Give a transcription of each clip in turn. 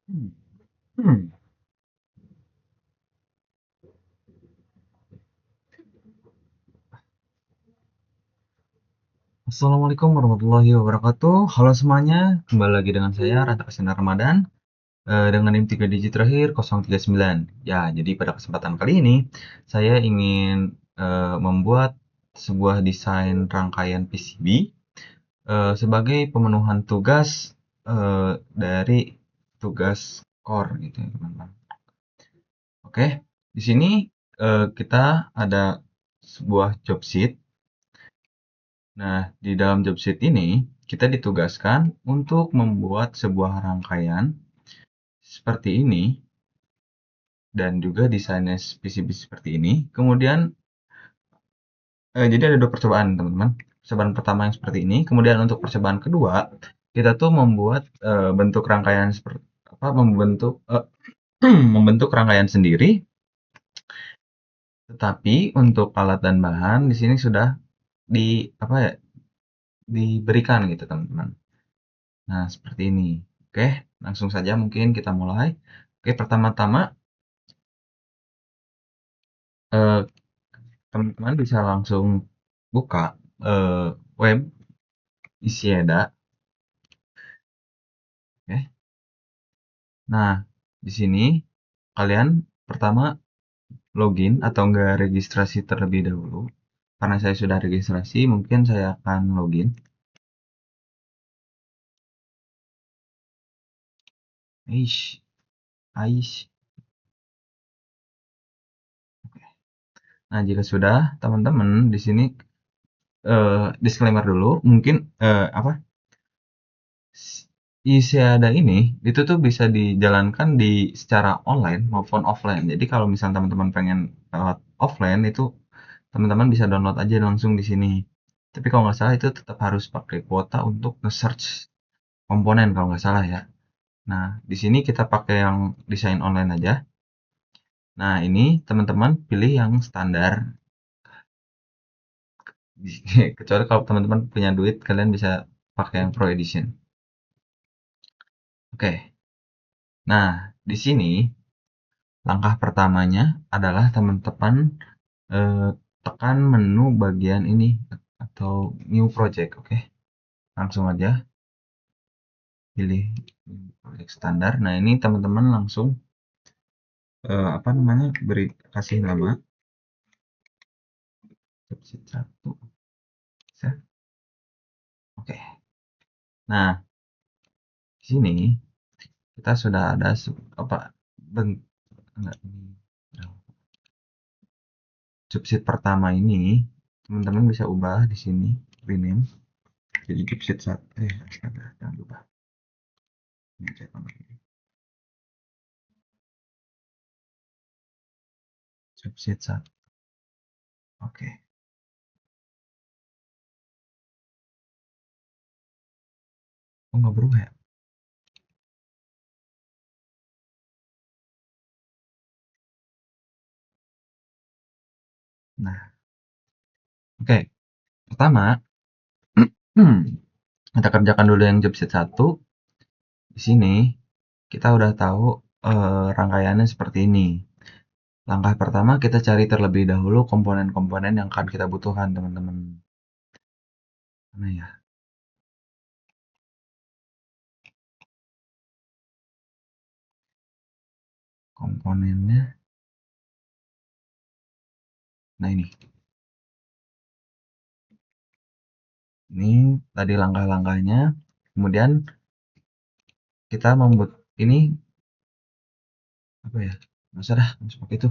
Hmm. Hmm. Assalamualaikum warahmatullahi wabarakatuh. Halo semuanya, kembali lagi dengan saya Ranta Kasina Ramadan dengan NIM 3 digit terakhir 039. Ya, jadi pada kesempatan kali ini saya ingin membuat sebuah desain rangkaian PCB sebagai pemenuhan tugas dari tugas core gitu ya, teman-teman. Oke, di sini kita ada sebuah job sheet. Nah, di dalam job sheet ini, kita ditugaskan untuk membuat sebuah rangkaian seperti ini, dan juga desainnya PCB seperti ini. Kemudian, jadi ada dua percobaan, teman-teman. Percobaan pertama yang seperti ini, kemudian untuk percobaan kedua, kita tuh membuat bentuk rangkaian seperti apa, membentuk rangkaian sendiri, tetapi untuk alat dan bahan di sini sudah di apa ya, diberikan gitu, teman-teman. Nah, seperti ini. Oke, langsung saja mungkin kita mulai. Oke, pertama-tama eh, teman-teman bisa langsung buka web Isieda. Oke. Nah, di sini kalian pertama login atau enggak registrasi terlebih dahulu. Karena saya sudah registrasi, mungkin saya akan login. Aish, Aish. Oke. Nah, jika sudah, teman-teman di sini disclaimer dulu, mungkin apa? Isiada ini itu tuh bisa dijalankan di secara online maupun offline. Jadi kalau misalnya teman-teman pengen lewat offline itu teman-teman bisa download aja langsung di sini. Tapi kalau nggak salah itu tetap harus pakai kuota untuk nge-search komponen kalau nggak salah ya. Nah, di sini kita pakai yang desain online aja. Nah, ini teman-teman pilih yang standar. Kecuali kalau teman-teman punya duit, kalian bisa pakai yang Pro Edition. Oke. Nah, di sini langkah pertamanya adalah teman-teman tekan menu bagian ini atau new project. Oke, langsung aja pilih project standar. Nah, ini teman-teman langsung apa namanya, beri kasih nama subset 1. Oke. Nah, di sini kita sudah ada apa enggak, ini subset pertama ini teman-teman bisa ubah di sini rename jadi subset 1. Astaga, jangan lupa ini saya tambah ini. Subset 1. Oke. Oh, nggak berubah ya? Nah, oke. Pertama, kita kerjakan dulu yang job set 1. Di sini kita udah tahu rangkaiannya seperti ini. Langkah pertama kita cari terlebih dahulu komponen-komponen yang akan kita butuhkan, teman-teman. Mana ya? Komponennya. Nah, ini. Ini tadi langkah-langkahnya. Kemudian kita membuat ini apa ya? Nggak usah dah, langsung pakai itu.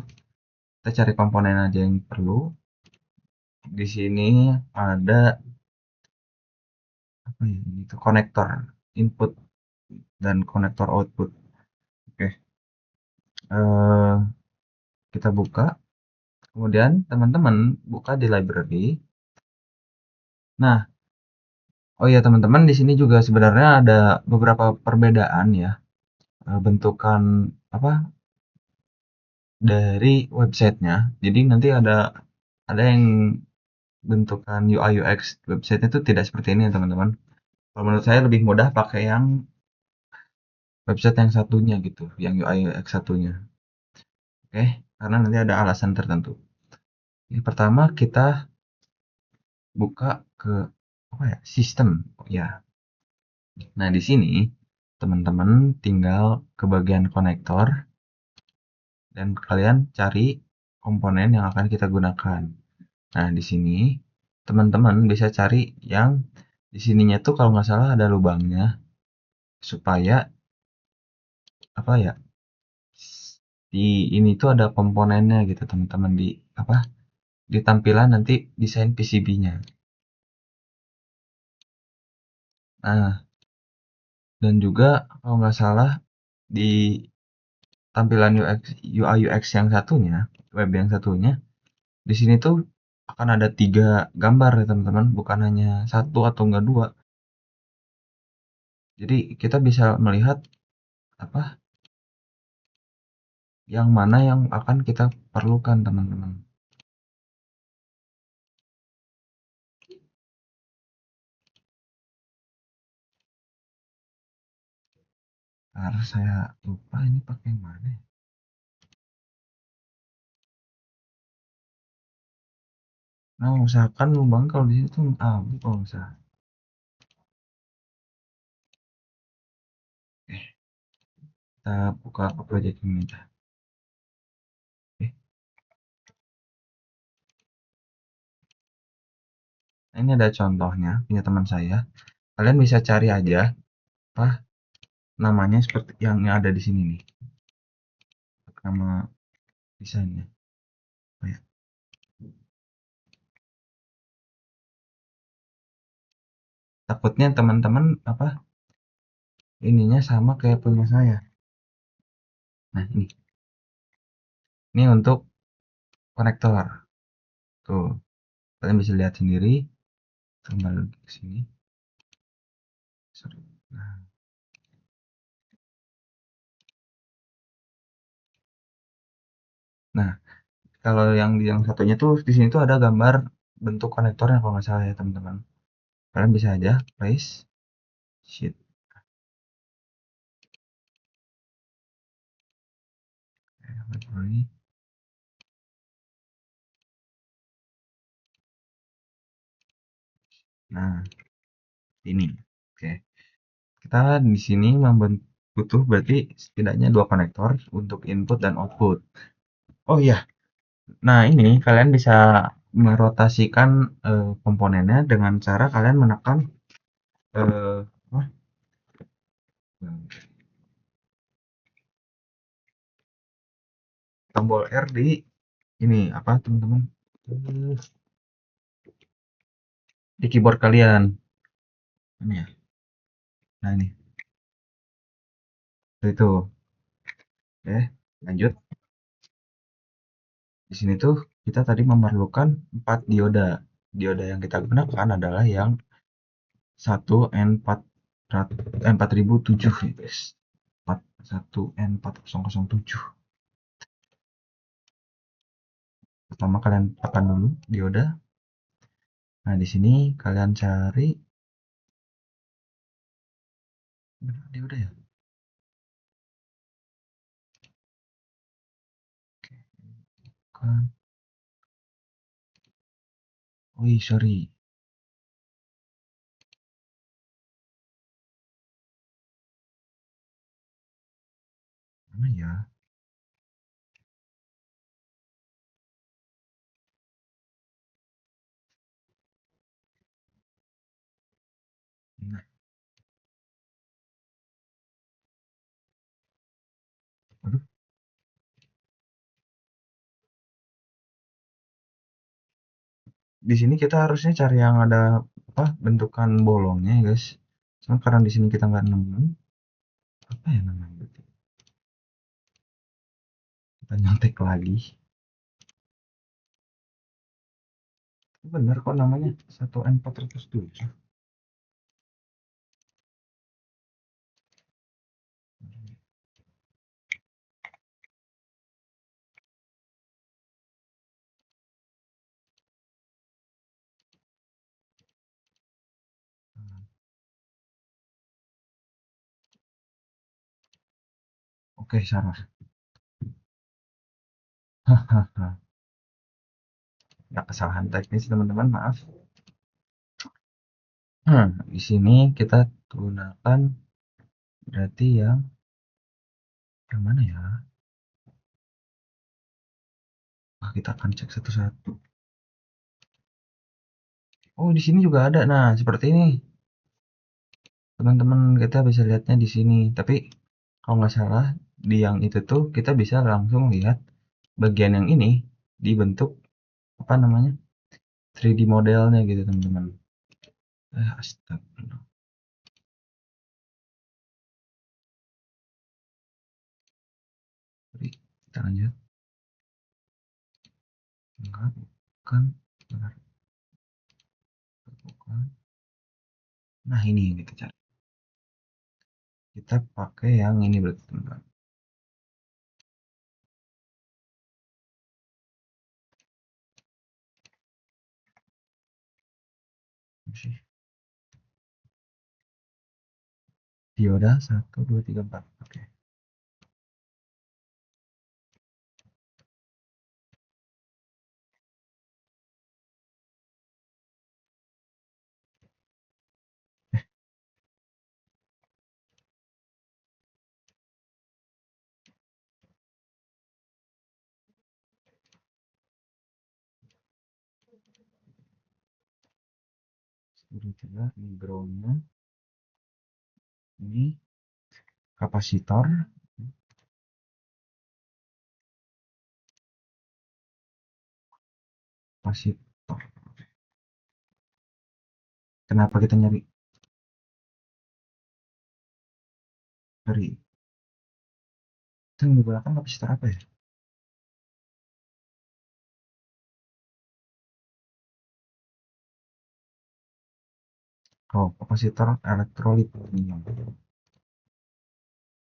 Kita cari komponen aja yang perlu. Di sini ada apa ya? Ini tuh konektor input dan konektor output. Oke. eh kita buka, kemudian teman-teman buka di library. Nah, oh iya teman-teman, di sini juga sebenarnya ada beberapa perbedaan ya, bentukan apa dari websitenya. Jadi nanti ada yang bentukan UI UX website itu tidak seperti ini ya teman-teman. Kalau menurut saya lebih mudah pakai yang website yang satunya gitu, yang UI UX satunya. Oke, karena nanti ada alasan tertentu. Yang pertama kita buka ke apa ya? Sistem. Ya. Nah, di sini teman-teman tinggal ke bagian konektor dan kalian cari komponen yang akan kita gunakan. Nah, di sini teman-teman bisa cari yang di sininya tuh kalau nggak salah ada lubangnya supaya apa ya? Di ini tuh ada komponennya gitu teman-teman di apa? Di tampilan nanti desain PCB-nya. Nah, dan juga kalau nggak salah di tampilan UX, UI UX yang satunya, web yang satunya, di sini tuh akan ada 3 gambar ya teman-teman, bukan hanya satu atau enggak dua. Jadi kita bisa melihat apa yang mana yang akan kita perlukan teman-teman. Karena saya lupa ini pakai yang mana ya. Nah, usahakan lubang kalau di situ abu kalau usah. Kita buka ke project ini aja. Oke. Nah, ini ada contohnya punya teman saya. Kalian bisa cari aja apa namanya seperti yang ada di sini nih. Nama desainnya. Oh, ya. Takutnya teman-teman apa ininya sama kayak punya saya. Nah, ini untuk konektor. Tuh, kalian bisa lihat sendiri. Kembali ke sini. Sorry. Nah, nah, kalau yang di yang satunya tuh di sini tuh ada gambar bentuk konektornya kalau nggak salah ya teman-teman. Kalian bisa aja place sheet. Nah, ini. Oke. Kita di sini butuh berarti setidaknya dua konektor untuk input dan output. Oh iya, nah ini kalian bisa merotasikan komponennya dengan cara kalian menekan apa? Tombol R di ini apa teman-teman? Di keyboard kalian. Ini ya. Nah ini, itu. Oke, lanjut. Di sini tuh kita tadi memerlukan 4 dioda. Dioda yang kita gunakan adalah yang 1N4007 nih guys. 1N4007. Pertama kalian tekan dulu dioda. Nah, di sini kalian cari dioda ya. Kan. Wih, sorry. Mana ya? Nah, aduh. Di sini kita harusnya cari yang ada apa bentukan bolongnya ya guys. Cuma karena di sini kita nggak nemu, apa ya namanya? Kita nyontek lagi. Bener kok namanya 1N407. Oke, salah. Hahaha. Ya, kesalahan teknis teman-teman, maaf. Di sini kita gunakan berarti yang mana ya? Kita akan cek satu-satu. Oh, di sini juga ada. Nah, seperti ini. Teman-teman kita bisa lihatnya di sini. Tapi kalau nggak salah di yang itu tuh kita bisa langsung lihat bagian yang ini dibentuk apa namanya 3D modelnya gitu teman-teman. Astagfirullah. Kita lanjut. Enggak, bukan. Benar, bukan. Nah, ini yang kita cari. Kita pakai yang ini berarti teman-teman. Dioda 1, 2, 3, 4. Oke. Sudah jelas ini groundnya. Ini kapasitor. Kapasitor. Kenapa kita nyari dari kita menggunakan kapasitor apa ya? Oh, kapasitor elektrolit. Ini yang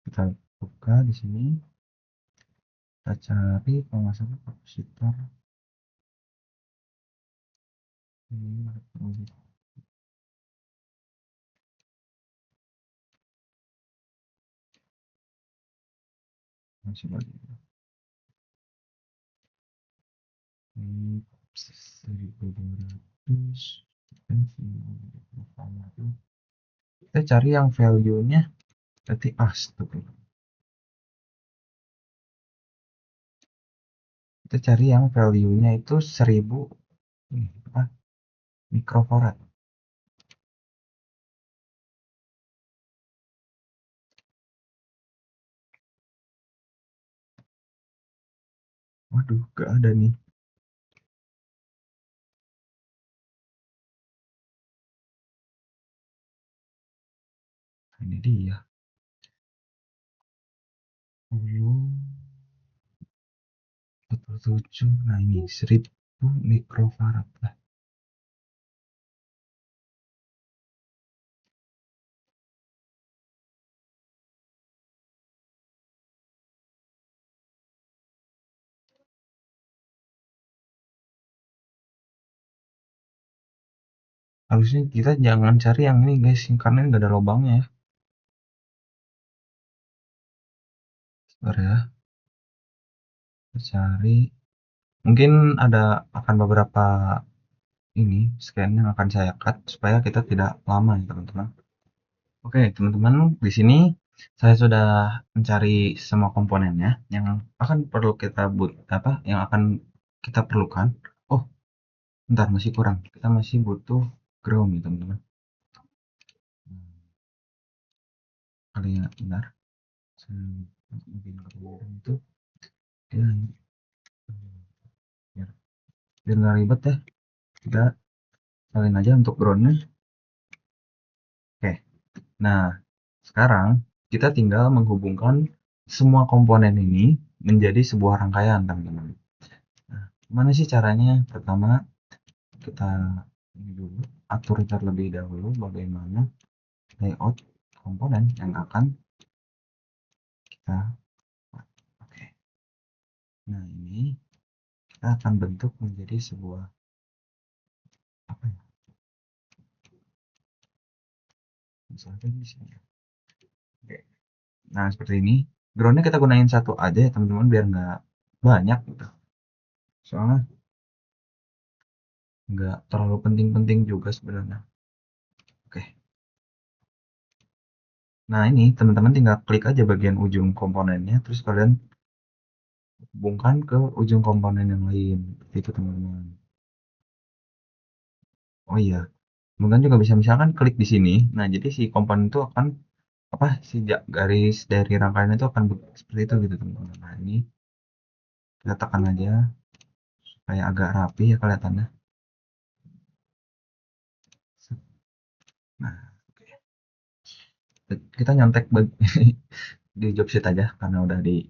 kita buka di sini. Kita cari kalau nggak salah kapasitor ini elektrolit. Masih lagi. Ini 1200. Kita cari yang value-nya berarti astagfirullah. Kita cari yang value-nya itu 1000 mikrofarad. Waduh, gak ada nih. Ini dia. 47. Nah, ini 1000 mikrofarad lah. Harusnya kita jangan cari yang ini guys, karena ini gak ada lubangnya ya. Sebentar ya. Kita cari. Mungkin ada akan beberapa ini scan yang akan saya cut supaya kita tidak lama ya teman-teman. Oke, teman-teman, di sini saya sudah mencari semua komponennya yang akan perlu kita yang akan kita perlukan. Oh, bentar, masih kurang. Kita masih butuh ground ya, teman-teman. Kali ya, benar. Mungkin kemudian itu ya, biar nggak ribet ya. Kita salin aja untuk groundnya. Oke. Nah, sekarang kita tinggal menghubungkan semua komponen ini menjadi sebuah rangkaian, teman-teman. Nah, gimana sih caranya? Pertama, kita ini dulu atur terlebih dahulu bagaimana layout komponen yang akan kita pakai. Nah, ini kita akan bentuk menjadi sebuah apa ya? Misalnya di sini. Oke. Nah, seperti ini. Groundnya kita gunain satu aja ya teman-teman biar nggak banyak gitu. Soalnya nggak terlalu penting-penting juga sebenarnya. Oke. Nah ini teman-teman tinggal klik aja bagian ujung komponennya, terus kalian hubungkan ke ujung komponen yang lain. Seperti itu teman-teman. Oh iya, teman-teman juga bisa misalkan klik di sini. Nah jadi si komponen itu akan apa si garis dari rangkaian itu akan seperti itu gitu teman-teman. Nah ini kita tekan aja supaya agak rapi ya kelihatannya. Nah, oke. Kita nyontek di job sheet aja karena udah di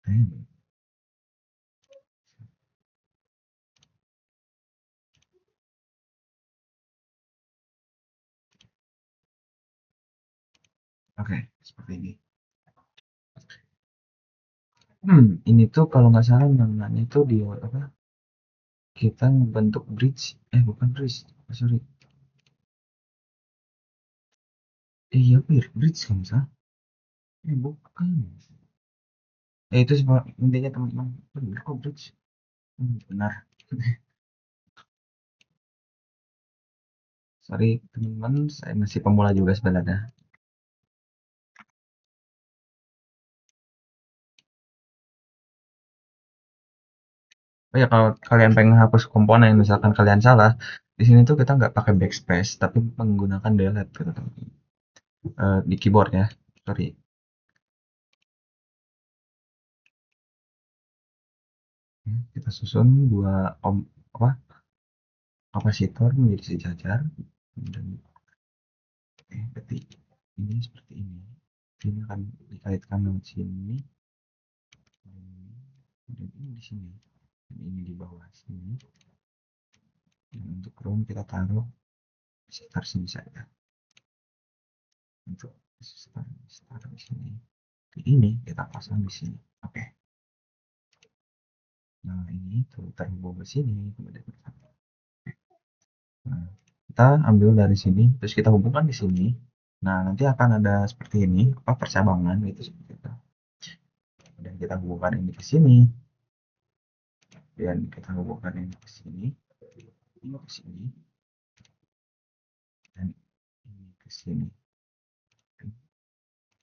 hmm, oke seperti ini. Ini tuh kalau nggak salah namanya itu di apa? Kita bentuk bridge, bukan bridge, sorry. Iya bridge kan salah. Bukan. Itu intinya teman-teman. Bener kok bridge. Benar. Sorry teman-teman, saya masih pemula juga sebenarnya. Oh ya kalau kalian pengen hapus komponen, misalkan kalian salah, di sini tuh kita nggak pakai backspace, tapi menggunakan delete gitu teman-teman. Di keyboard ya, sorry. Kita susun dua apa kapasitor menjadi sejajar dan berarti ini seperti ini. Ini akan dikaitkan dengan sini dan ini di sini dan ini di bawah sini. Dan untuk ground kita taruh sekitar sini saja. Untuk start di sini. Ini kita pasang di sini. Oke. Nah ini tuh terhubung ke sini kemudian nah, kita ambil dari sini terus kita hubungkan di sini. Nah nanti akan ada seperti ini apa percabangan gitu seperti itu. Dan kita hubungkan ini ke sini dan kita hubungkan ini ke sini, ini ke sini dan ini ke sini, dan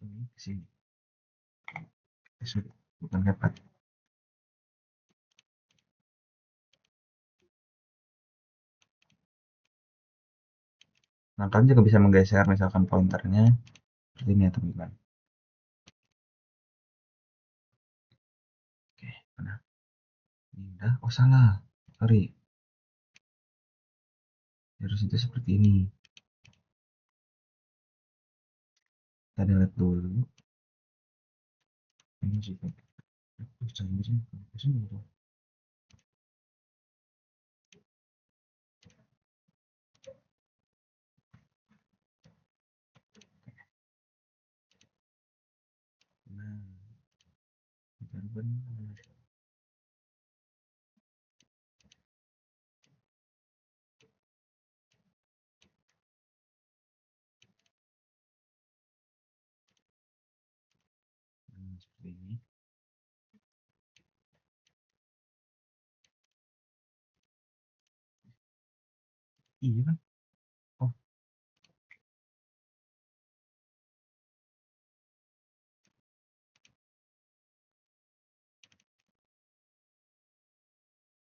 ini ke sini. Sorry, bukan dapat. Nah kalian juga bisa menggeser misalkan pointernya seperti ini ya teman-teman. Oke, mana? Ini udah. Oh salah, sorry. Harus itu seperti ini. Kita delete dulu. Ini juga. Jangan sini. Nah, benar. Seperti ini. Iya kan? Oh,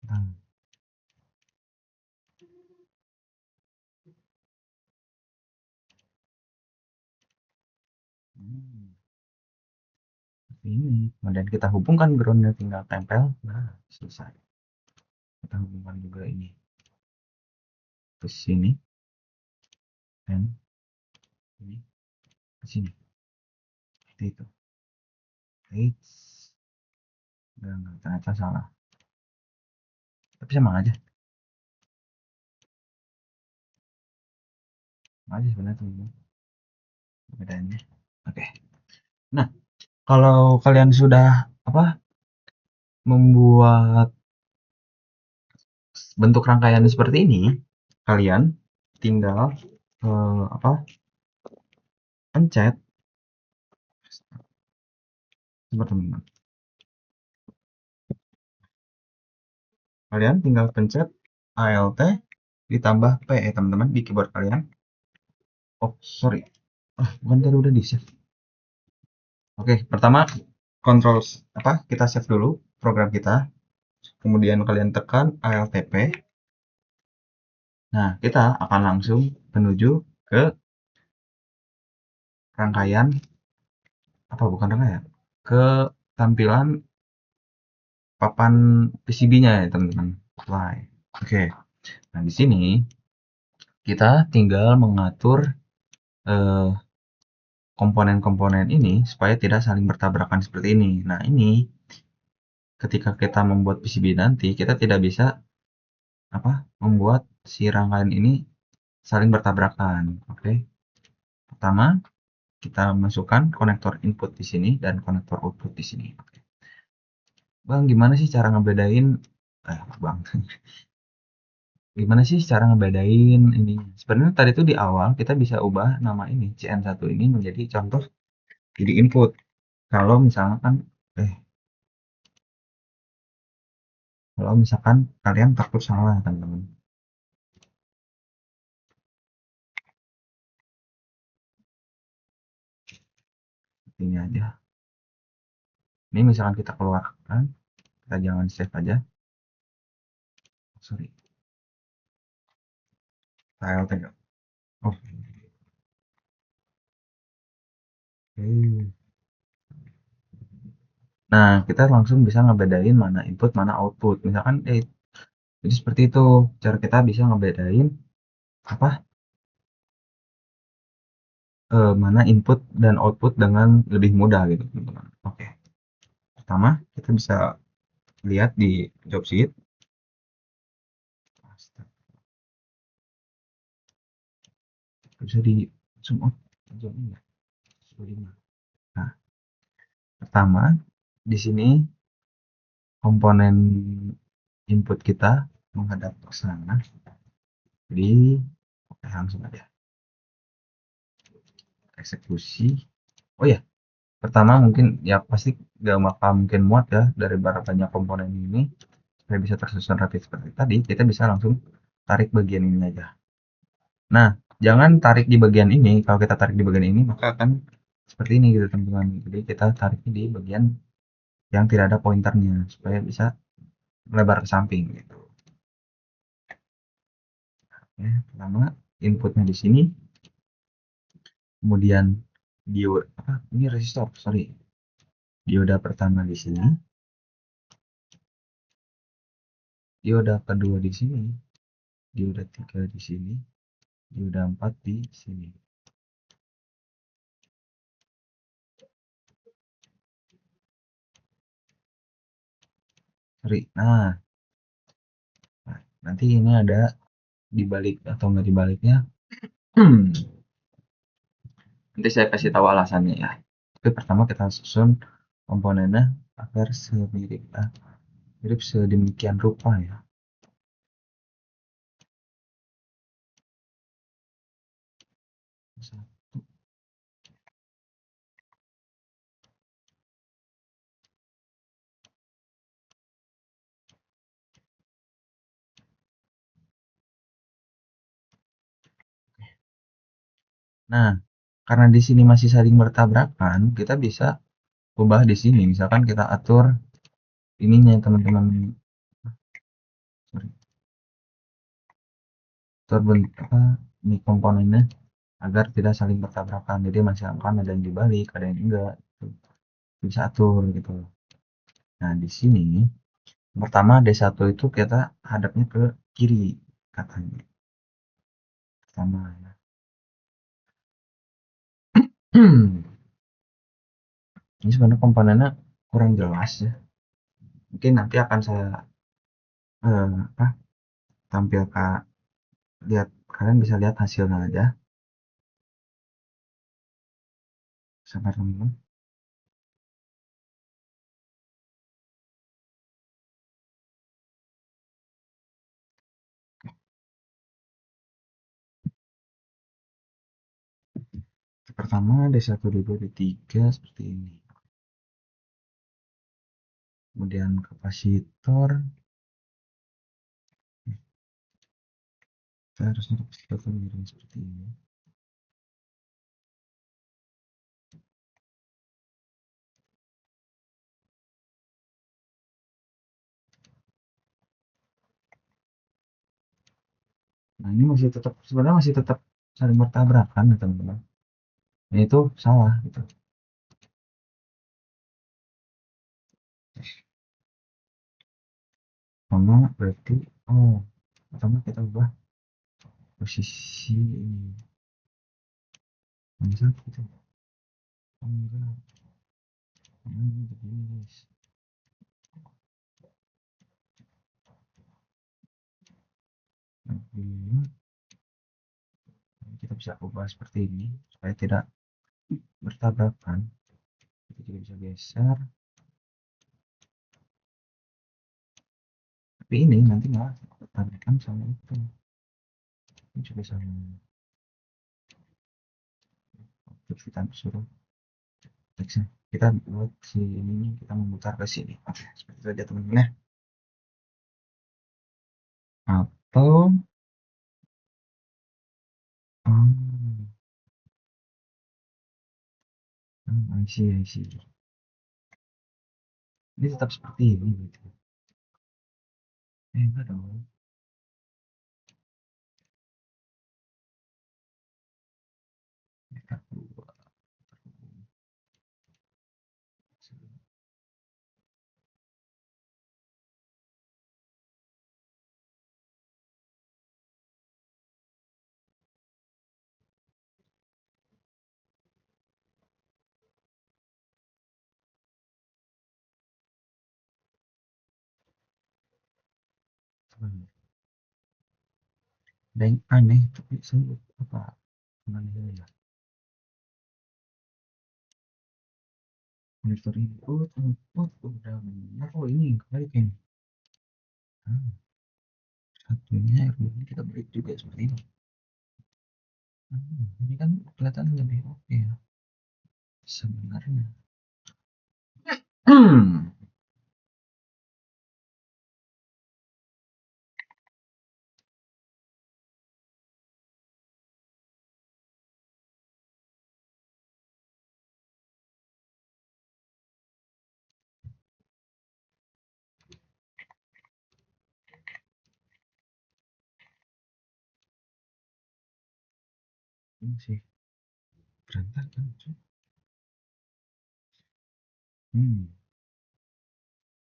nah. Hmm, seperti ini. Kemudian kita hubungkan groundnya tinggal tempel. Nah, selesai. Kita hubungkan juga ini ke sini dan ini ke sini. Seperti itu. Eits. Enggak, ternyata salah. Tapi sama aja. Sama aja sebenarnya tuh bedanya. Oke. Nah, kalau kalian sudah apa membuat bentuk rangkaian seperti ini, kalian tinggal apa, pencet, sebentar teman-teman. Kalian tinggal pencet Alt ditambah P ya teman-teman di keyboard kalian. Oh, sorry. Bukan tadi udah di save. Oke, pertama control apa? Kita save dulu program kita. Kemudian kalian tekan Alt P. Nah, kita akan langsung menuju ke rangkaian apa bukan rangkaian? Ke tampilan papan PCB-nya ya, teman-teman. Apply. Oke. Nah, di sini kita tinggal mengatur eh, komponen-komponen ini supaya tidak saling bertabrakan seperti ini. Nah, ini ketika kita membuat PCB nanti, kita tidak bisa apa membuat si rangkaian ini saling bertabrakan. Oke. Pertama, kita masukkan konektor input di sini dan konektor output di sini. Oke. Bang, gimana sih cara ngebedain Bang. Gimana sih cara ngebedain ini? Sebenarnya tadi itu di awal kita bisa ubah nama ini CN1 ini menjadi contoh jadi input. Kalau misalkan eh kalau misalkan kalian takut salah teman-teman. Ini aja. Ini misalkan kita keluarkan, kita jangan save aja. Sorry. File tag. Oh. Oke. Nah, kita langsung bisa ngebedain mana input, mana output. Misalkan, jadi seperti itu. Cara kita bisa ngebedain apa mana input dan output dengan lebih mudah gitu, teman-teman. Oke. Pertama, kita bisa lihat di job sheet. Bisa di zoom out, zoom in ya. Nah, pertama di sini komponen input kita menghadap ke sana. Jadi, oke, langsung aja eksekusi. Oh ya, pertama mungkin ya pasti gak bakal mungkin muat ya dari berapa banyak komponen ini supaya bisa tersusun rapi seperti tadi. Kita bisa langsung tarik bagian ini aja. Nah, jangan tarik di bagian ini. Kalau kita tarik di bagian ini maka akan seperti ini gitu teman-teman. Jadi kita tarik di bagian yang tidak ada pointernya supaya bisa melebar ke samping gitu. Ya, pertama inputnya di sini, kemudian dioda apa? Ini resistor, sorry. Dioda pertama di sini, dioda kedua di sini, dioda tiga di sini, dioda 4 di sini. Sorry. Nah, nanti ini ada dibalik atau nggak dibaliknya. Nanti saya kasih tahu alasannya ya. Tapi pertama kita susun komponennya agar mirip sedemikian rupa ya. Nah, karena di sini masih saling bertabrakan, kita bisa ubah di sini. Misalkan kita atur ininya teman-teman, atur bentuk apa ini komponennya agar tidak saling bertabrakan. Jadi masih akan ada yang dibalik, ada yang enggak. Bisa atur gitu. Nah, di sini pertama D1 itu kita hadapnya ke kiri katanya. Pertama ya. Ini sebenarnya komponennya kurang jelas ya. Mungkin nanti akan saya apa, tampilkan, lihat kalian bisa lihat hasilnya aja. Sabar teman-teman. Pertama D1, D2, D3 seperti ini. Kemudian kapasitor, harusnya kapasitor miring seperti ini. Nah, ini masih tetap, sebenarnya masih tetap saling bertabrakan ya teman-teman. Nah, itu salah gitu. Sama berarti, oh, pertama kita ubah posisi ini. Yang gitu. Oh, enggak. Ini begini guys. Nah, kita bisa ubah seperti ini supaya tidak bertabrakan. Kita juga bisa geser. Tapi ini nanti malah bertabrakan sama itu. Ini juga sama. Terus kita suruh teksnya. Kita buat si ininya kita memutar ke sini. Oke, seperti itu aja teman-teman ya. Atau I see, I see. Ini tetap seperti ini gitu. Enggak dong. Kita buat ada yang aneh tapi saya apa namanya ya, monitor input udah benar. Oh, ini kembali ke ini. Ah, satunya R2 kita break juga seperti ini. Ini kan kelihatan lebih oke ya sebenarnya. Ini sih berantakan cuy.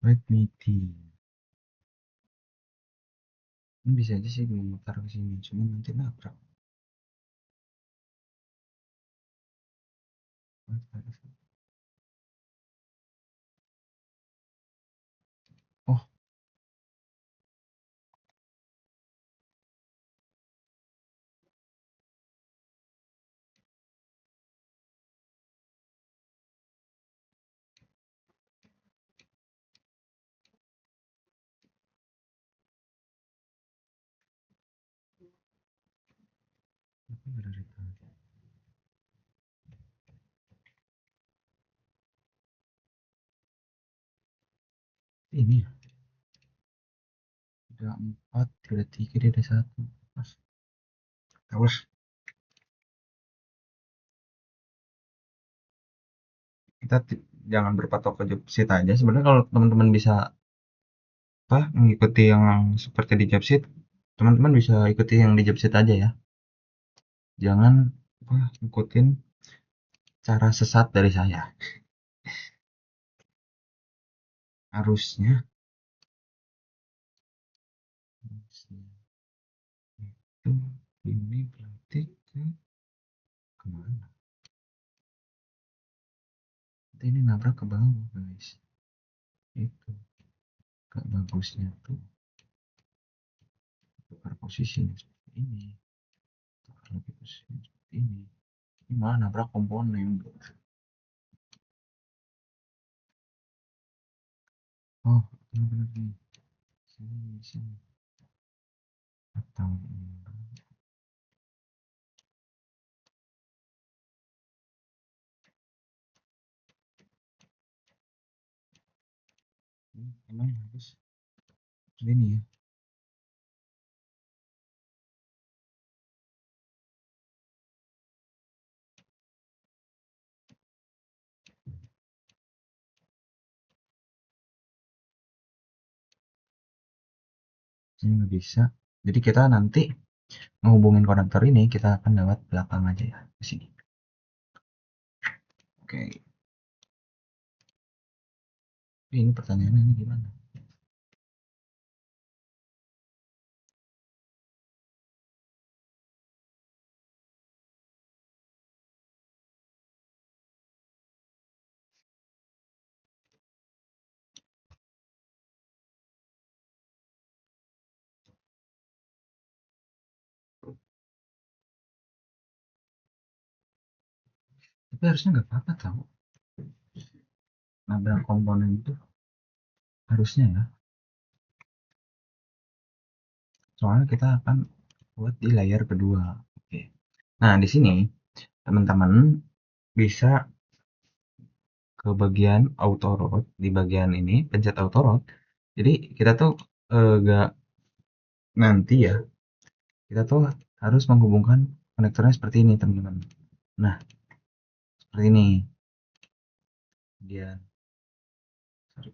Red meeting. Ini bisa aja sih gue mutar ke sini, cuma nanti nabrak. Oh, apa dari tadi? Ini ya, ada 4, ada 3, dia ada 1. Pas, terus kita jangan berpatok ke job sheet aja. Sebenarnya kalau teman-teman bisa apa mengikuti yang seperti di job sheet, teman-teman bisa ikuti yang di job sheet aja ya. Jangan apa ikutin cara sesat dari saya. Harusnya itu ini berarti ke kemana? Nanti ini nabrak ke bawah guys. Itu gak bagusnya tuh tukar posisinya seperti ini. Tukar lagi posisinya seperti ini. Ini malah nabrak komponen. Oh, ini benar nih. Sini, sini. Atau emang harus ini ya. Ini nggak bisa. Jadi kita nanti menghubungin konektor ini kita akan lewat belakang aja ya di sini. Oke. Ini pertanyaannya ini gimana? Tapi harusnya nggak apa-apa tahu. Nabrak komponen itu harusnya ya. Soalnya kita akan buat di layar kedua. Oke. Nah, di sini teman-teman bisa ke bagian auto road, di bagian ini pencet auto road. Jadi kita tuh nggak nanti ya, kita tuh harus menghubungkan konektornya seperti ini teman-teman. Nah, seperti ini. Dia sorry.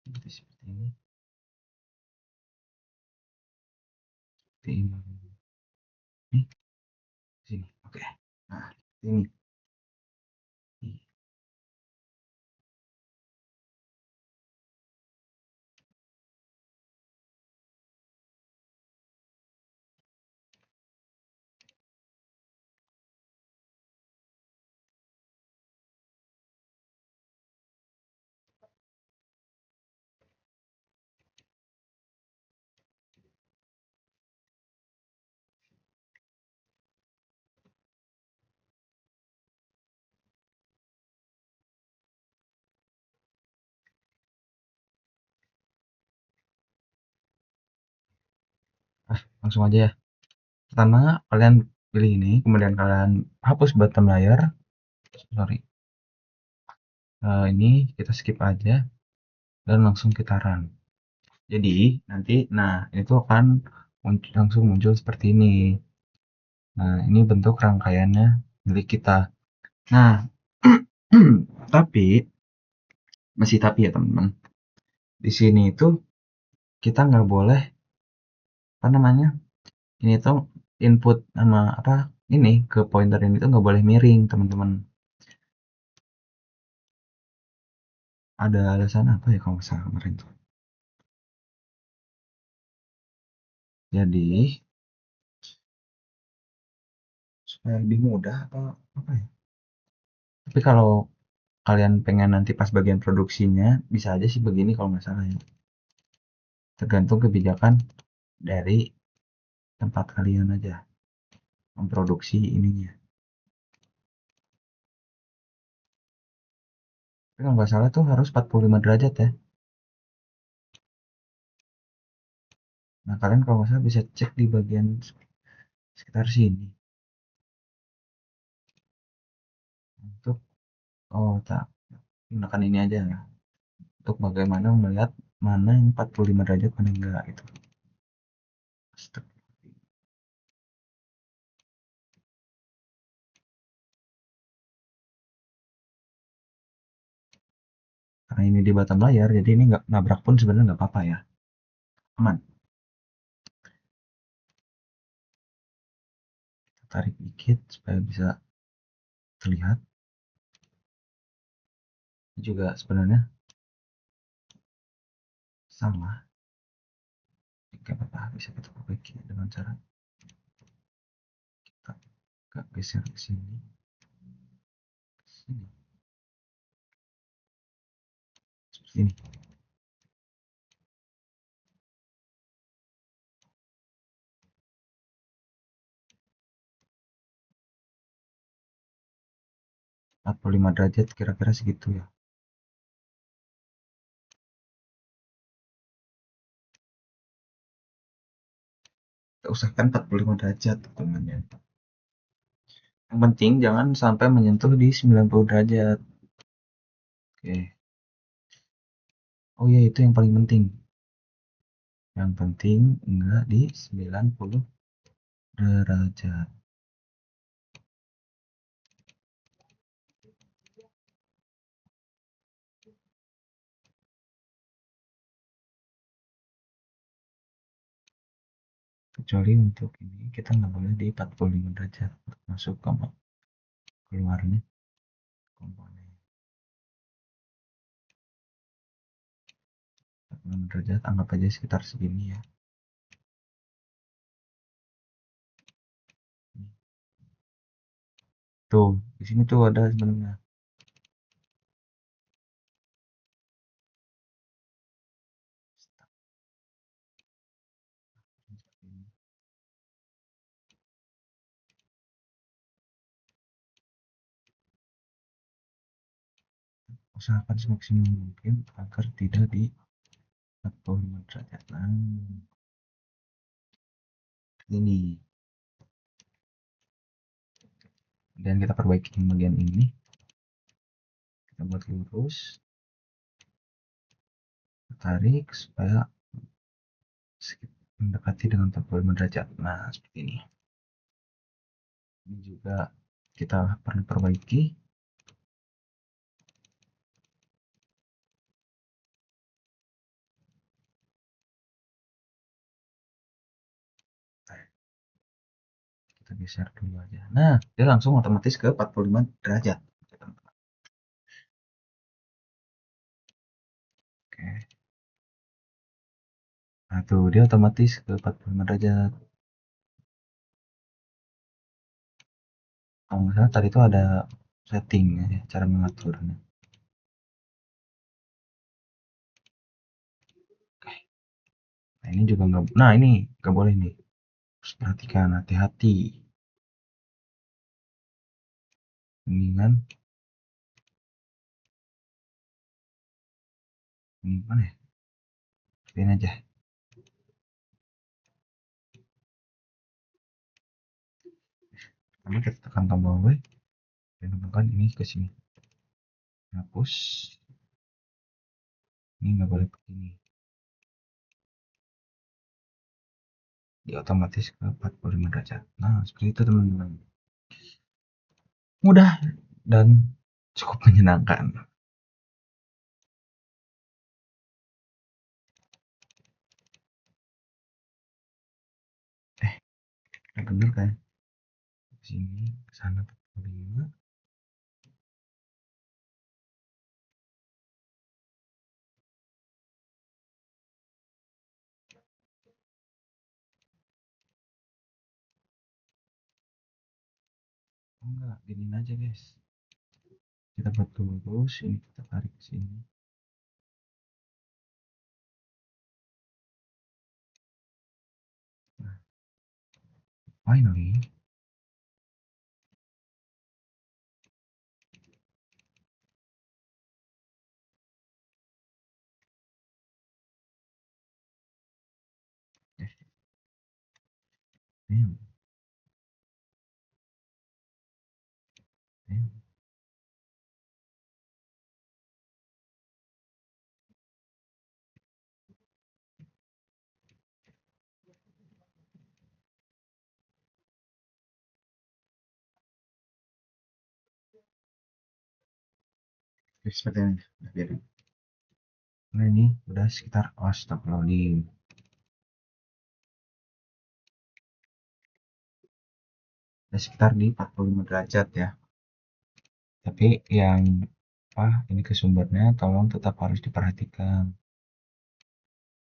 Seperti ini. Seperti ini. Nih, sini. Oke. Nah, ini. Langsung aja ya. Pertama, kalian pilih ini, kemudian kalian hapus bottom layar. Sorry. Ini kita skip aja dan langsung kita run. Jadi nanti, nah itu akan langsung muncul seperti ini. Nah ini bentuk rangkaiannya milik kita. Nah tapi masih tapi ya teman-teman. Di sini itu kita nggak boleh apa namanya? Ini tuh input sama apa ini ke pointer ini tuh nggak boleh miring teman-teman. Ada alasan apa ya kalau misalnya kemarin tuh? Jadi supaya lebih mudah atau apa ya? Tapi kalau kalian pengen nanti pas bagian produksinya bisa aja sih begini kalau nggak salah ya. Tergantung kebijakan dari tempat kalian aja memproduksi ininya. Tapi kalau nggak salah tuh harus 45 derajat ya. Nah kalian kalau nggak salah bisa cek di bagian sekitar sini untuk tak gunakan ini aja ya. Untuk bagaimana melihat mana yang 45 derajat mana enggak itu. Karena ini di bottom layar jadi ini nggak nabrak pun sebenarnya nggak apa-apa ya, aman. Kita tarik dikit supaya bisa terlihat. Ini juga sebenarnya sama, nggak apa-apa, bisa kita perbaiki dengan cara kita geser ke sini, sini, seperti ini. 45 derajat kira-kira segitu ya. Kita usahakan 45 derajat teman-teman ya. Yang penting jangan sampai menyentuh di 90 derajat. Oke. Oh iya, itu yang paling penting. Yang penting enggak di 90 derajat. Kecuali untuk ini kita nggak boleh di 45 derajat masuk ke keluarnya komponen. 46 derajat anggap aja sekitar segini ya. Tuh, di sini tuh ada sebenarnya. Usahakan semaksimal mungkin agar tidak di 45 derajat. Nah, ini. Dan kita perbaiki bagian ini. Kita buat lurus. Tarik supaya mendekati dengan 45 derajat. Nah, seperti ini. Ini juga kita perlu perbaiki. Kita geser dulu aja. Nah, dia langsung otomatis ke 45 derajat. Oke. Nah, tuh dia otomatis ke 45 derajat. Kalau misalnya tadi itu ada setting ya, cara mengaturnya. Oke. Nah, ini juga nggak. Nah, ini nggak boleh nih. Harus perhatikan, hati-hati. Ini kan. Ini mana ya? Ini aja. Lalu kita tekan tombol W dan temukan ini ke sini. Hapus. Ini nggak boleh begini. Dia otomatis ke 45 derajat. Nah, seperti itu teman-teman. Mudah dan cukup menyenangkan. Eh, bener kan? Sini, ke sana 45. Oh, enggak, giniin aja guys. Kita buat lurus, ini kita tarik ke sini. Nah, finally, damn, damn. Seperti ini, udah biarin. Nah, ini udah sekitar, astagfirullahaladzim. Udah sekitar di 45 derajat ya. Tapi yang ini ke sumbernya tolong tetap harus diperhatikan.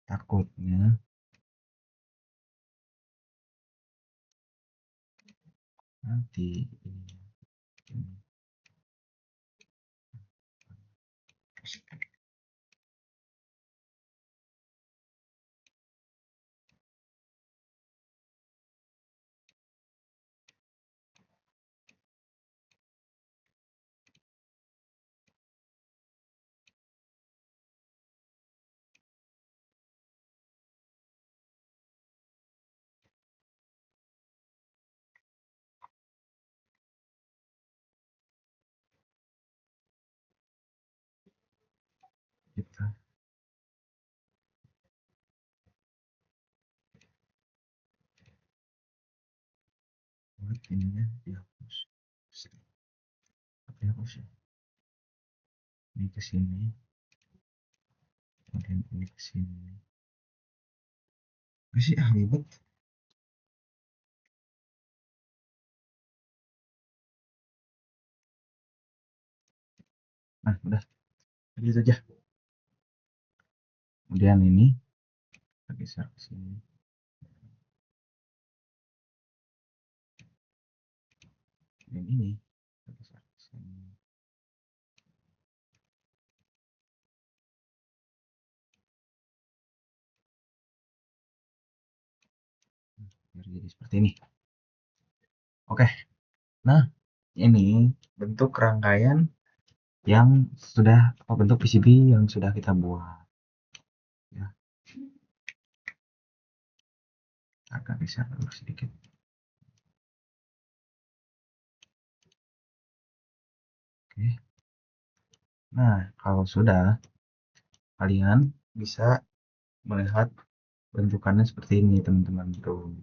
Takutnya nanti ini. ininya dihapus. Tapi hapus ya. Ini ke sini, kemudian ini ke sini. Apa sih ribet. Nah, udah gitu aja. Kemudian ini kita geser ke sini. Dan ini kita geser ke sini. Biar jadi seperti ini. Oke. Nah, ini bentuk rangkaian yang sudah bentuk PCB yang sudah kita buat. Ya, agak geser dulu sedikit. Oke. Nah, kalau sudah, kalian bisa melihat bentukannya seperti ini, teman-teman. Tuh.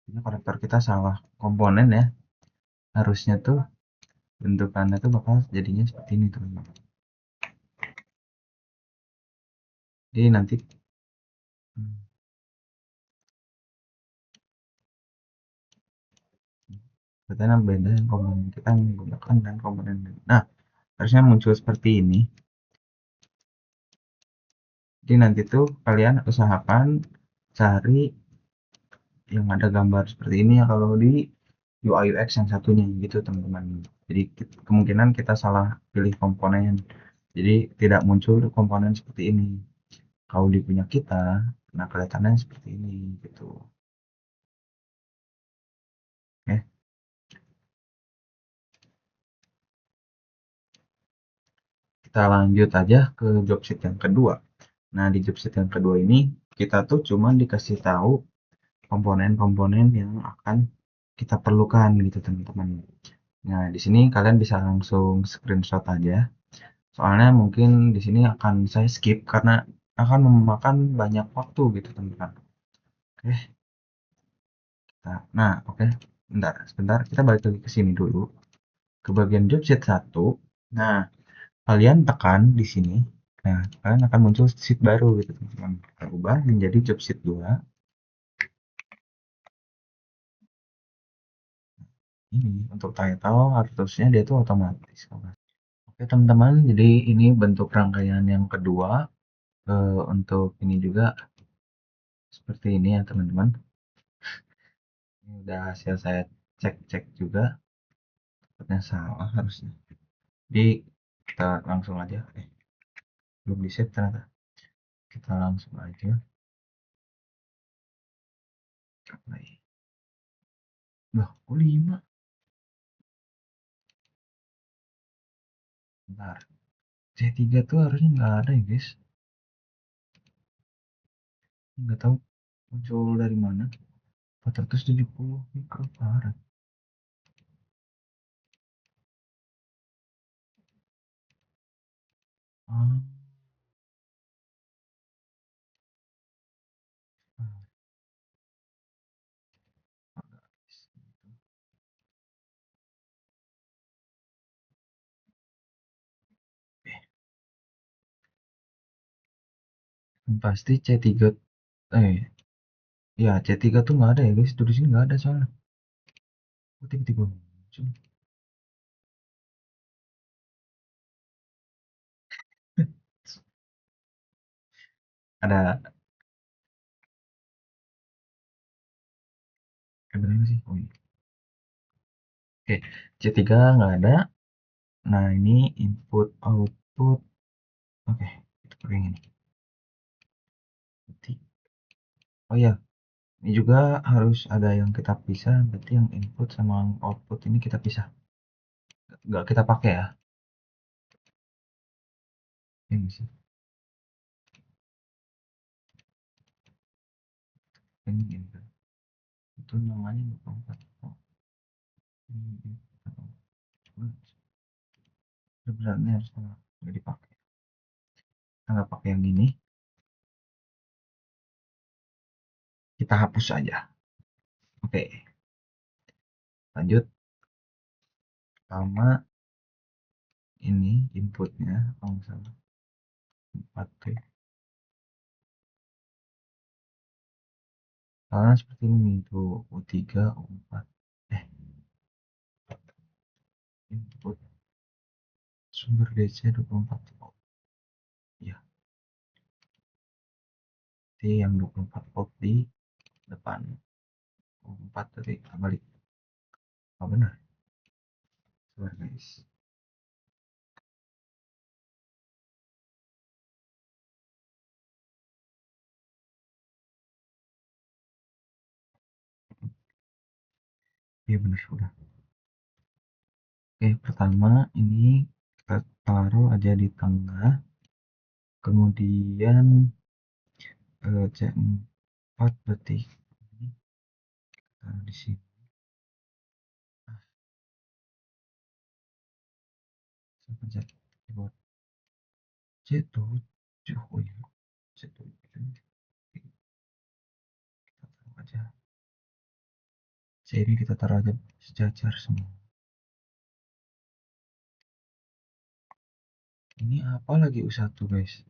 Ini konektor kita salah komponen ya. Harusnya tuh bentukannya tuh bakal jadinya seperti ini, teman-teman. Jadi nanti katanya beda yang komponen kita yang menggunakan dan komponen. Nah, harusnya muncul seperti ini. Jadi nanti tuh kalian usahakan cari yang ada gambar seperti ini ya kalau di UI UX yang satunya gitu teman-teman. Jadi kemungkinan kita salah pilih komponen. Jadi tidak muncul komponen seperti ini. Kalau di punya kita, nah kelihatannya seperti ini gitu. Oke, kita lanjut aja ke job sheet yang kedua. Nah, di job sheet yang kedua ini kita tuh cuma dikasih tahu komponen-komponen yang akan kita perlukan gitu teman-teman. Nah, di sini kalian bisa langsung screenshot aja. Soalnya mungkin di sini akan saya skip karena akan memakan banyak waktu gitu teman-teman. Oke, nah oke, bentar, sebentar kita balik lagi ke sini dulu ke bagian job sheet 1. Nah, kalian tekan di sini. Nah, kalian akan muncul sheet baru gitu teman-teman. Kita ubah menjadi job sheet 2. Ini untuk title harusnya dia tuh otomatis. Oke teman-teman, jadi ini bentuk rangkaian yang kedua. Untuk ini juga seperti ini ya teman-teman. Ini udah hasil saya cek-cek juga. Sepertinya salah harusnya. Jadi kita langsung aja. Belum di save ternyata. Kita langsung aja apply. Loh, kok 5? Bentar. C3 tuh harusnya nggak ada ya guys. Nggak tahu muncul dari mana. 470 mikrofarad. Ah, pasti C3 ya C3 tuh nggak ada ya guys. Di sini nggak ada soalnya. Kok tiba-tiba muncul? Ada berapa sih? Oh, iya. Oke, C3 nggak ada. Nah, ini input output. Oke, kita pakai yang ini. Oh ya, ini juga harus ada yang kita pisah. Berarti yang input sama output ini kita pisah. Nggak kita pakai ya. Ini sih. Ini gitu. Itu namanya 24. Oh, ini sebenarnya harus nggak dipakai. Kita nggak pakai yang ini. Kita hapus aja. Oke, lanjut. Pertama ini inputnya kalau nggak salah 4 tuh. Karena seperti ini tuh U3 U4. Input sumber DC 24 volt. Ya, T yang 24 volt di depan. U4 tadi balik. Oh benar. Sabar guys. Iya benar sudah. Oke, pertama ini kita taruh aja di tengah. Kemudian C4 berarti ini taruh di sini. Saya pencet keyboard C7. Oh iya, C7. Kita taruh aja. C ini kita taruh aja sejajar semua. Ini apa lagi U1 guys?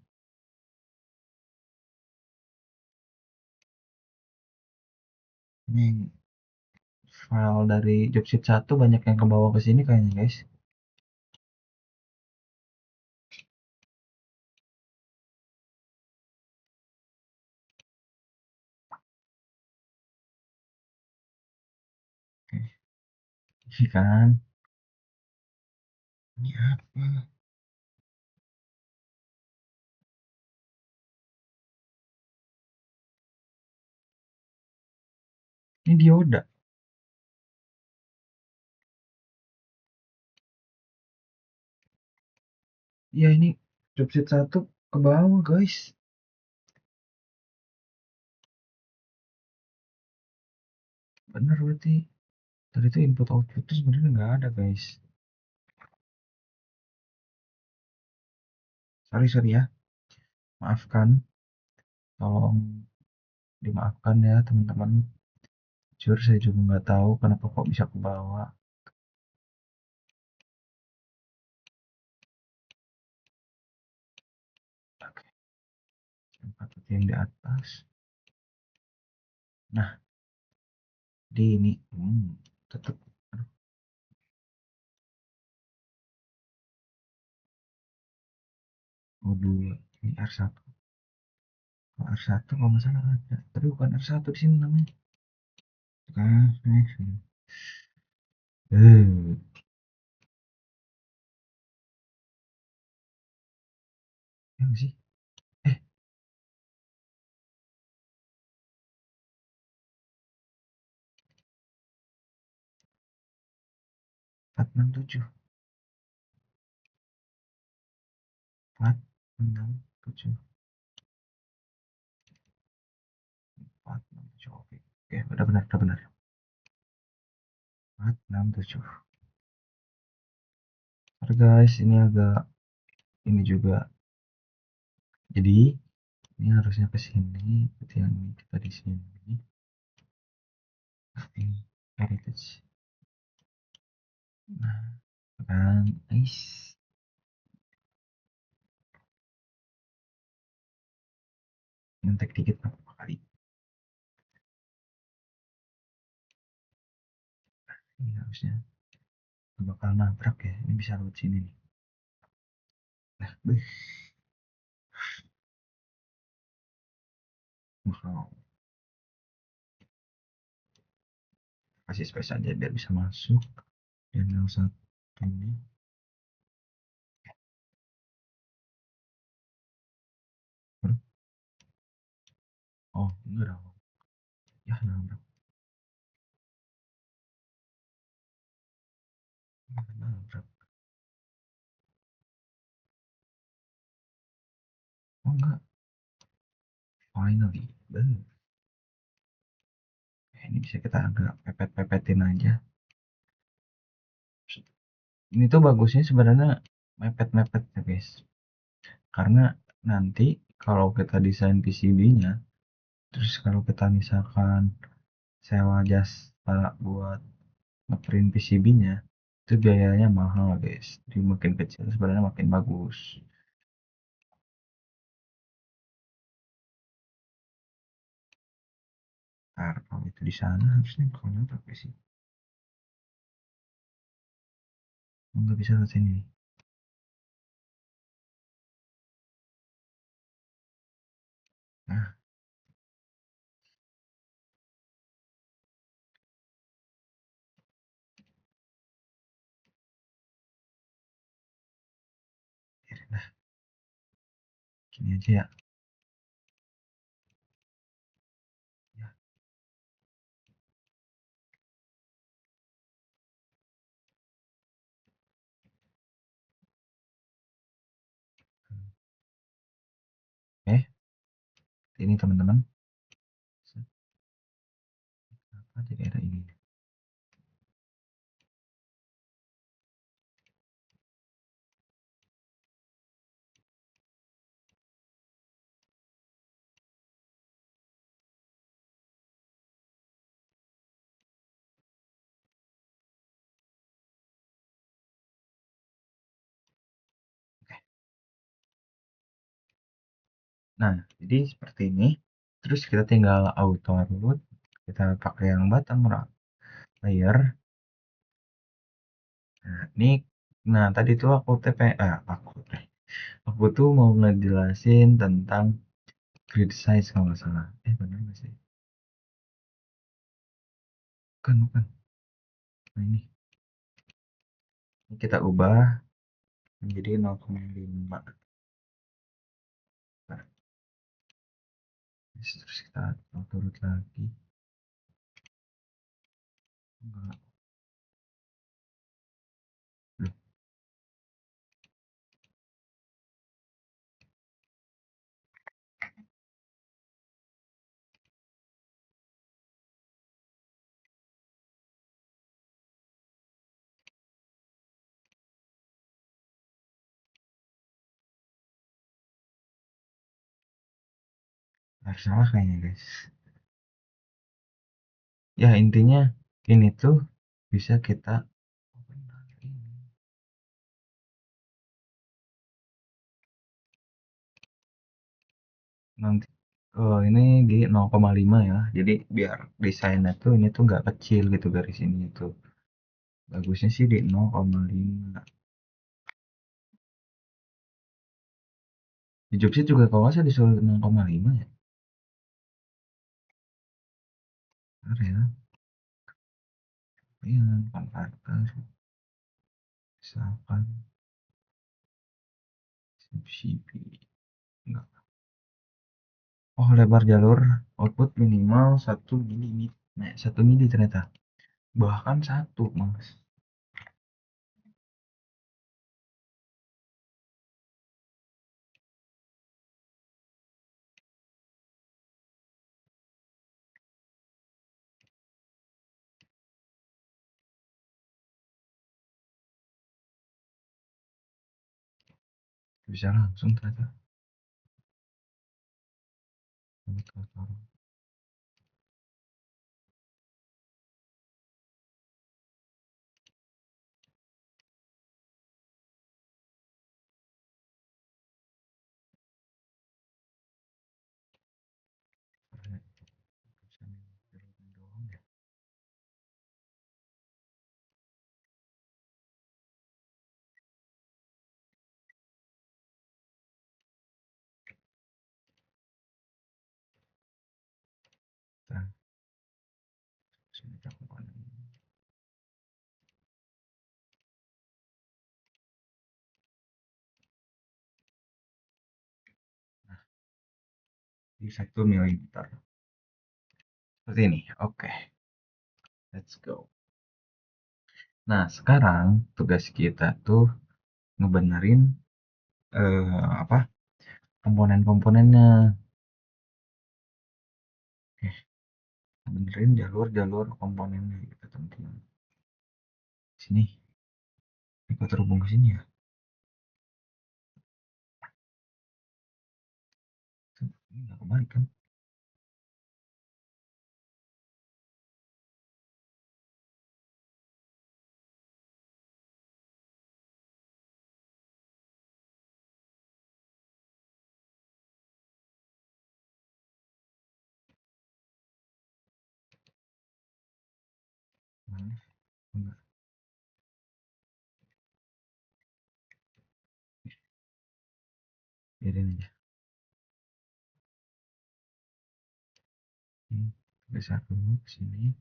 Ini file dari Jobsit 1 banyak yang ke bawah ke sini kayaknya guys. Oke, ini kan. Ini apa? Ini dioda. Iya ini Jobsit 1 ke bawah guys. Bener berarti. Tadi itu input output tuh sebenarnya nggak ada guys. Sorry ya. Maafkan. Tolong dimaafkan ya teman-teman. Jujur saya juga nggak tahu kenapa kok bisa ke bawah. Oke, tempat yang di atas. Nah, di ini tetap. Oh, dua. Ini R1. Kalau R1 kalau nggak salah ada. Tapi bukan R1 di sini namanya. Kan, yang sih? Eh, 467. 467. 467. Oke. Oke, udah benar, udah benar. 467. Oke guys, ini agak ini juga. Jadi ini harusnya ke sini, berarti yang ini kita di sini. Nah, ini heritage. Nah, kan, nice. Nyentek dikit apa kali. Ini harusnya bakal nabrak ya. Ini bisa lewat sini nih. Nah, bakal kasih space aja biar bisa masuk. Dan yang satu ini. Oh, enggak dong. Ya, nabrak. Nabrak. Oh, enggak. Finally. Ini bisa kita agak pepet-pepetin aja. Ini tuh bagusnya sebenarnya mepet-mepet ya guys. Karena nanti kalau kita desain PCB-nya, terus kalau kita misalkan sewa jasa buat ngeprint PCB-nya itu biayanya mahal guys, jadi makin kecil sebenarnya makin bagus. Nah, kalau itu di sana harusnya kalau pakai sih, nggak bisa ke sini. Nah, nah gini aja ya. Ya, oke, ini teman-teman. Apa jadi ada ini? Oke. Nah, jadi seperti ini. Terus kita tinggal auto root. Kita pakai yang bottom layer. Nah, ini, nah tadi tuh aku aku tuh mau ngejelasin tentang grid size kalau nggak salah. Benar nggak sih? Bukan. Nah ini kita ubah menjadi 0,5. Nah, terus kita turut lagi. Enggak. Loh, nggak salah kayaknya guys. Ya intinya ini tuh bisa kita nanti ini di 0,5 ya. Jadi biar desainnya tuh ini tuh nggak kecil gitu garis ini itu. Bagusnya sih di 0,5. Di Jogja juga kalau nggak salah disuruh 0,5 ya. Benar ya. Iya, konverter, misalkan CP. Enggak. Oh, lebar jalur output minimal 1 mm. Nah, 1 mm ternyata. Bahkan 1, Mas. Bisa langsung ternyata. Nah, sini komponen. Nah, di 1 mm. Seperti ini. Oke, let's go. Nah, sekarang tugas kita tuh ngebenerin apa komponen-komponennya. Oke, benerin jalur-jalur komponennya gitu teman-teman. Sini, ini kok terhubung ke sini ya? Ini nggak kebalik kan? Mana? Enggak. Biarin aja. Ini geser dulu ke sini.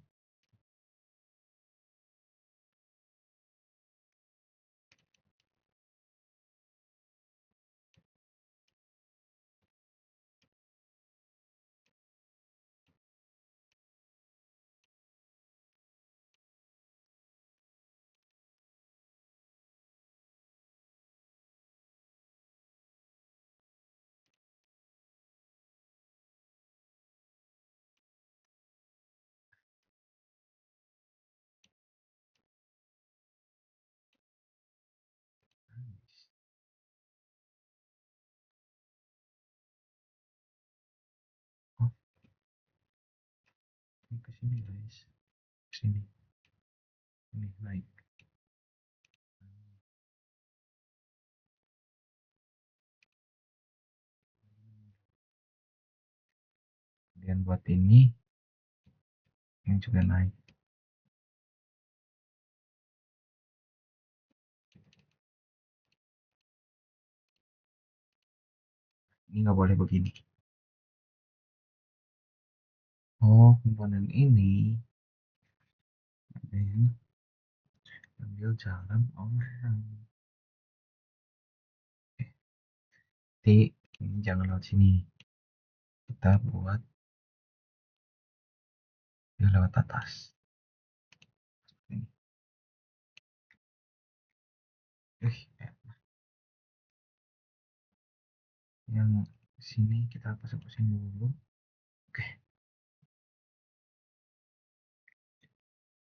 Oh, ini ke sini guys. Ke sini. Ini naik. Kemudian buat ini juga naik. Ini nggak boleh begini. Oh, komponen ini dan ambil jalan orang. Nanti ini jangan lewat sini. Kita buat dia lewat atas. Ini. Yang sini kita pasang dulu. Oke.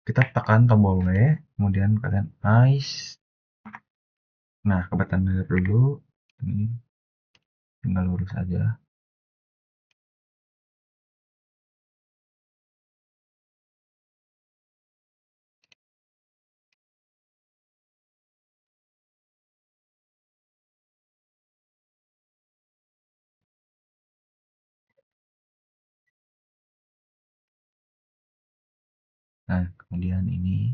Kita tekan tombol W, kemudian kalian nice. Nah, kebetulan dulu ini tinggal lurus aja. Nah, kemudian ini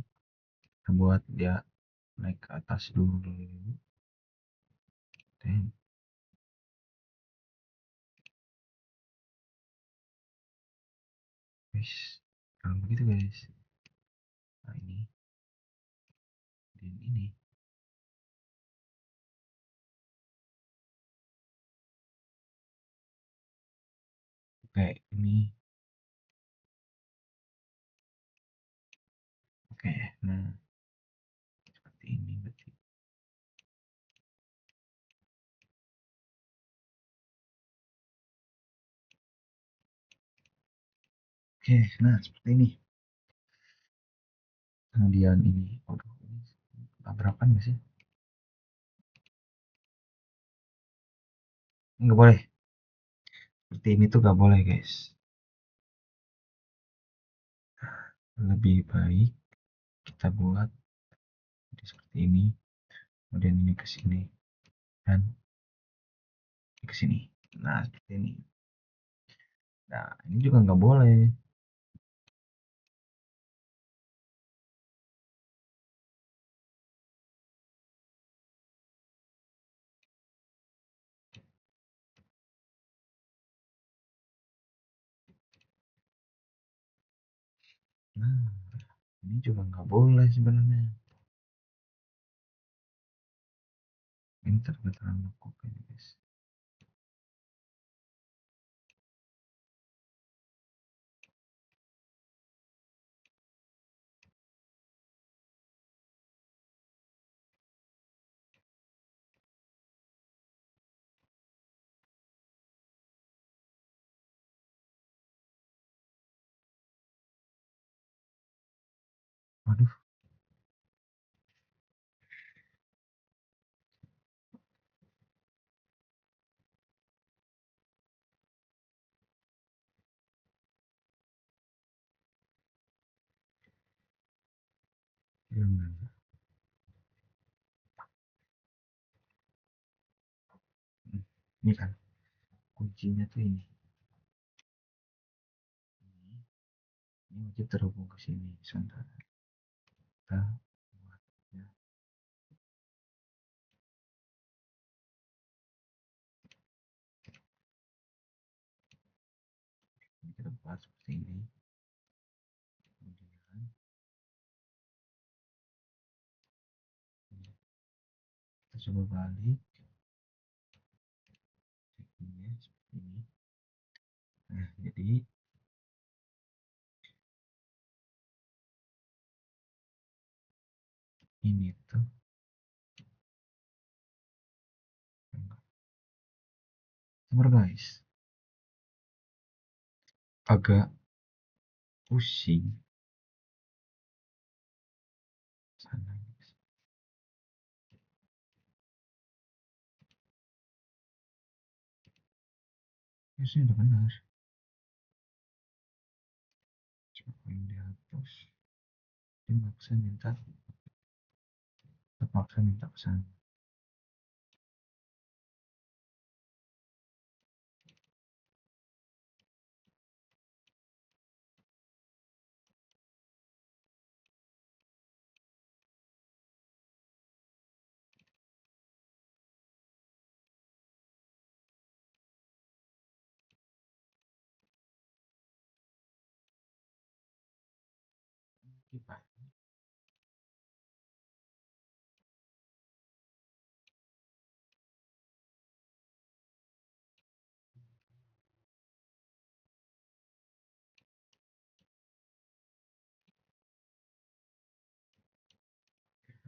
kita buat dia naik ke atas dulu. Dan guys, kalau begitu guys. Nah, ini dan ini. Oke, ini. Oke, nah seperti ini berarti. Oke, nah seperti ini. Kemudian ini, waduh, ini tabrakan nggak sih? Nggak boleh. Seperti ini tuh nggak boleh guys. Lebih baik kita buat seperti ini. Kemudian ini ke sini dan ke sini. Nah seperti ini. Nah ini juga nggak boleh. Nah ini juga nggak boleh sebenarnya. Ini terlalu lekuk ini guys. Waduh. Ini kan kuncinya tuh ini. Ini wajib terhubung ke sini sebentar. kita buatnya kita buat seperti ini. Kemudian kita coba balik ini seperti ini. Nah, jadi ini tuh sabar guys, agak pusing sana. Ya sih udah benar. Coba yang dihapus. Dia terpaksa minta pesan. Kita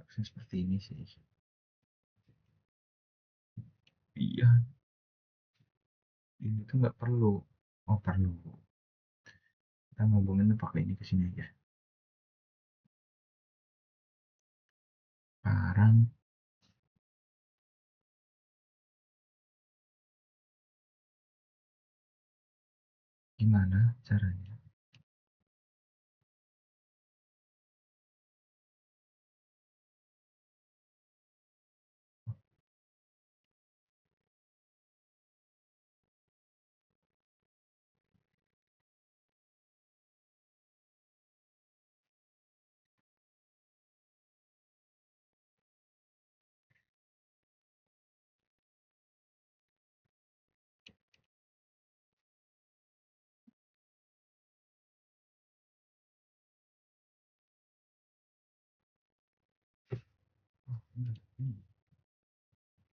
harusnya seperti ini sih. Iya, ini tuh nggak perlu. Oh perlu. Kita ngomongin pakai ini ke sini aja. Sekarang gimana caranya? Oh,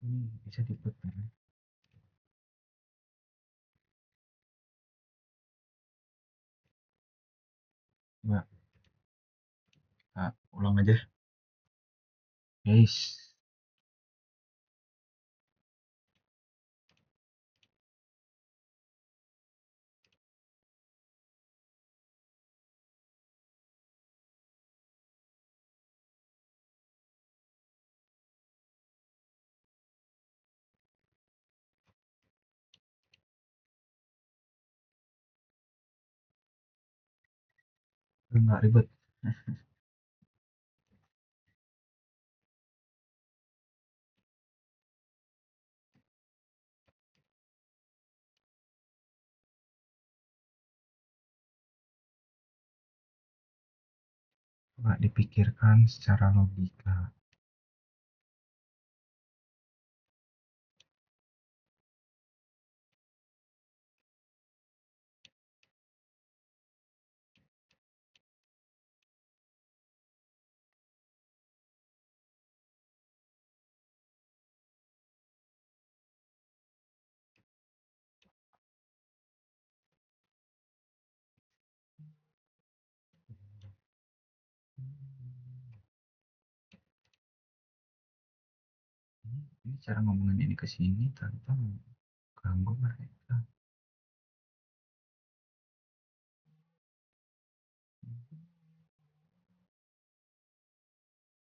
ini bisa diputar. Coba kita ulang aja. Guys, nggak ribet. Coba dipikirkan secara logika. Ini cara ngomongin ini ke sini tanpa ganggu mereka.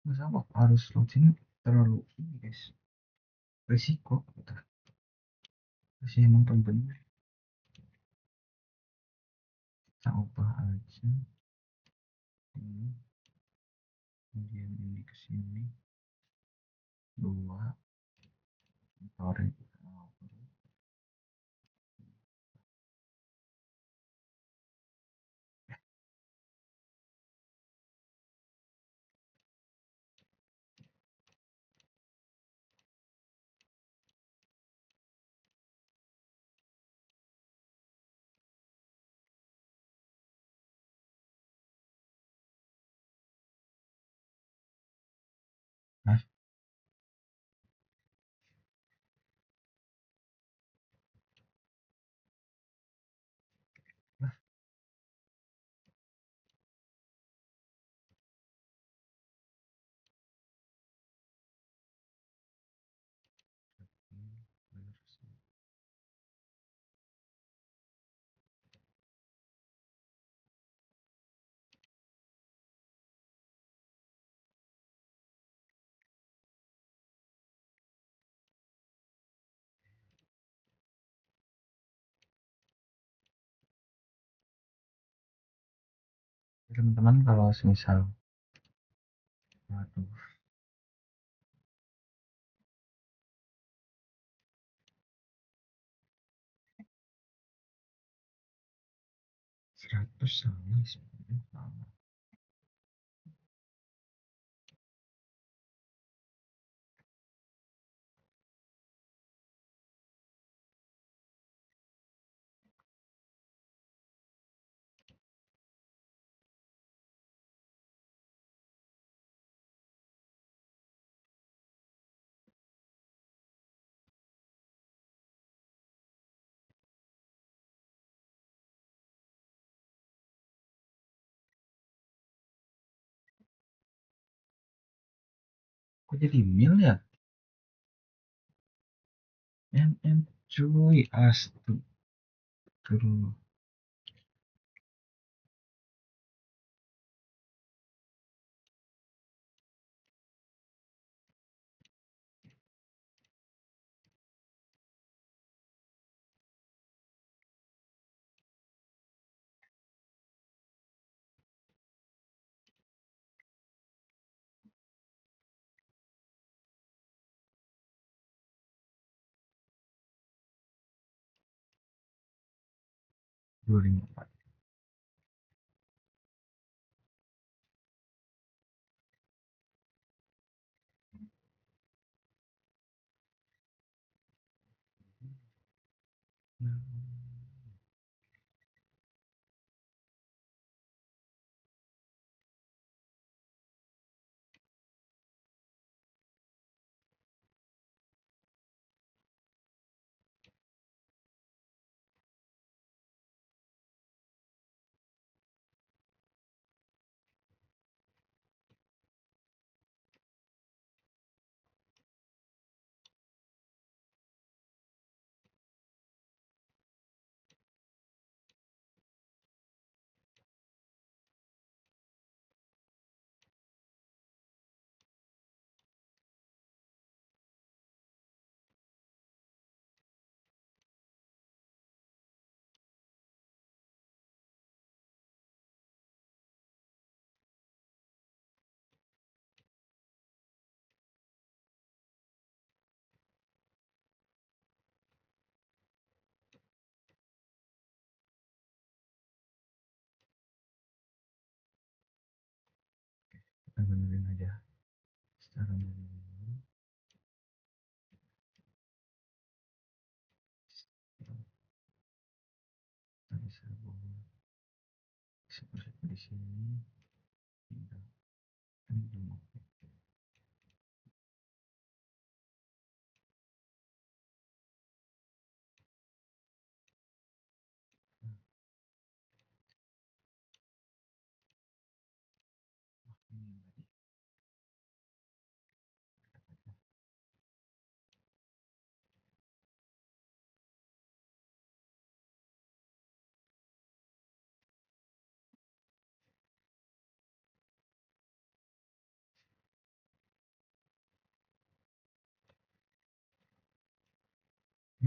Masa kok harus laut sini terlalu ini guys, risiko gitu. Masih nonton bener. Kita ubah aja ini, kemudian ini ke sini 2 sorry. Hah? Lah, teman-teman kalau semisal, waduh, 100 sama 10 sama. Kok jadi mil ya? Cuy, astagfirullah. Dua lima empat. Kita benerin aja secara manual. Kita bisa bawa seperti di sini. Tinggal ini belum oke. Ini yang tadi.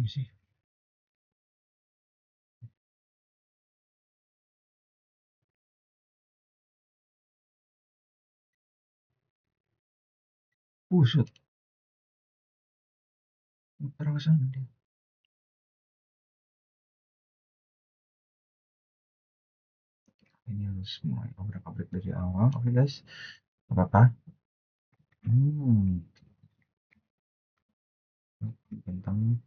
Ini sih. Pusut. Muter ke sana dia. Ini harus mulai obrak-abrik dari awal. Oke guys. Apa-apa? Hmm. Bentang.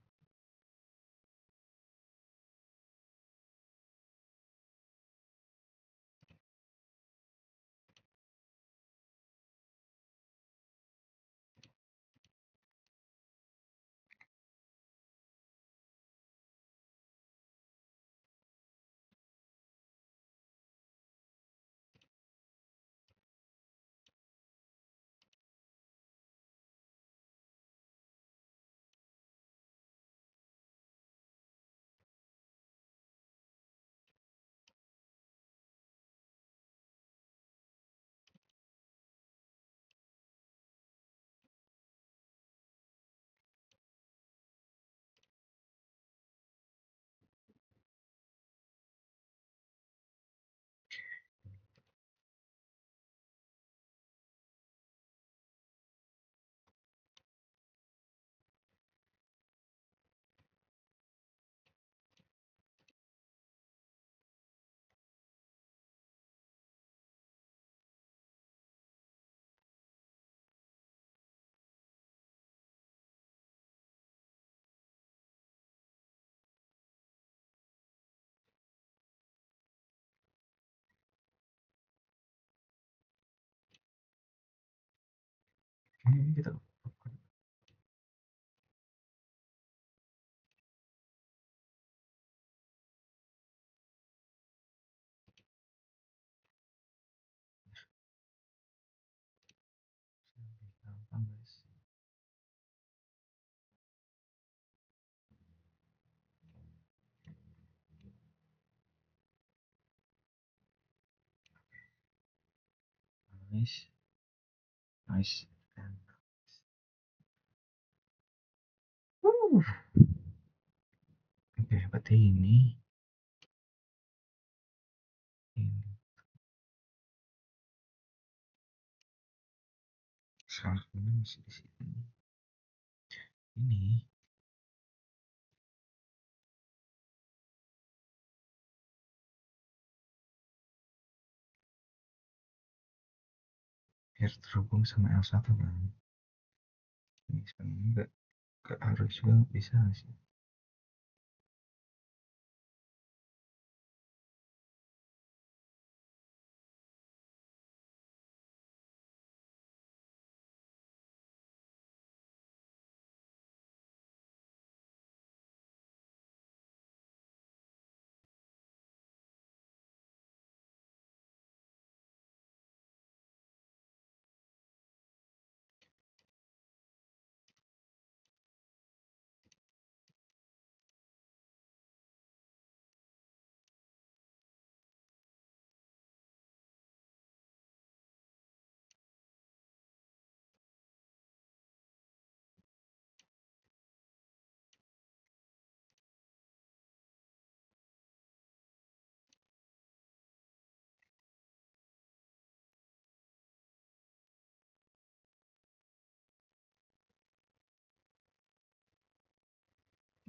Ini kita gampang guys. Nice, nice. Oke, berarti ini salahnya masih di sini. Ini biar terhubung sama L1 kan. Ini sebenarnya nggak harus juga bisa sih.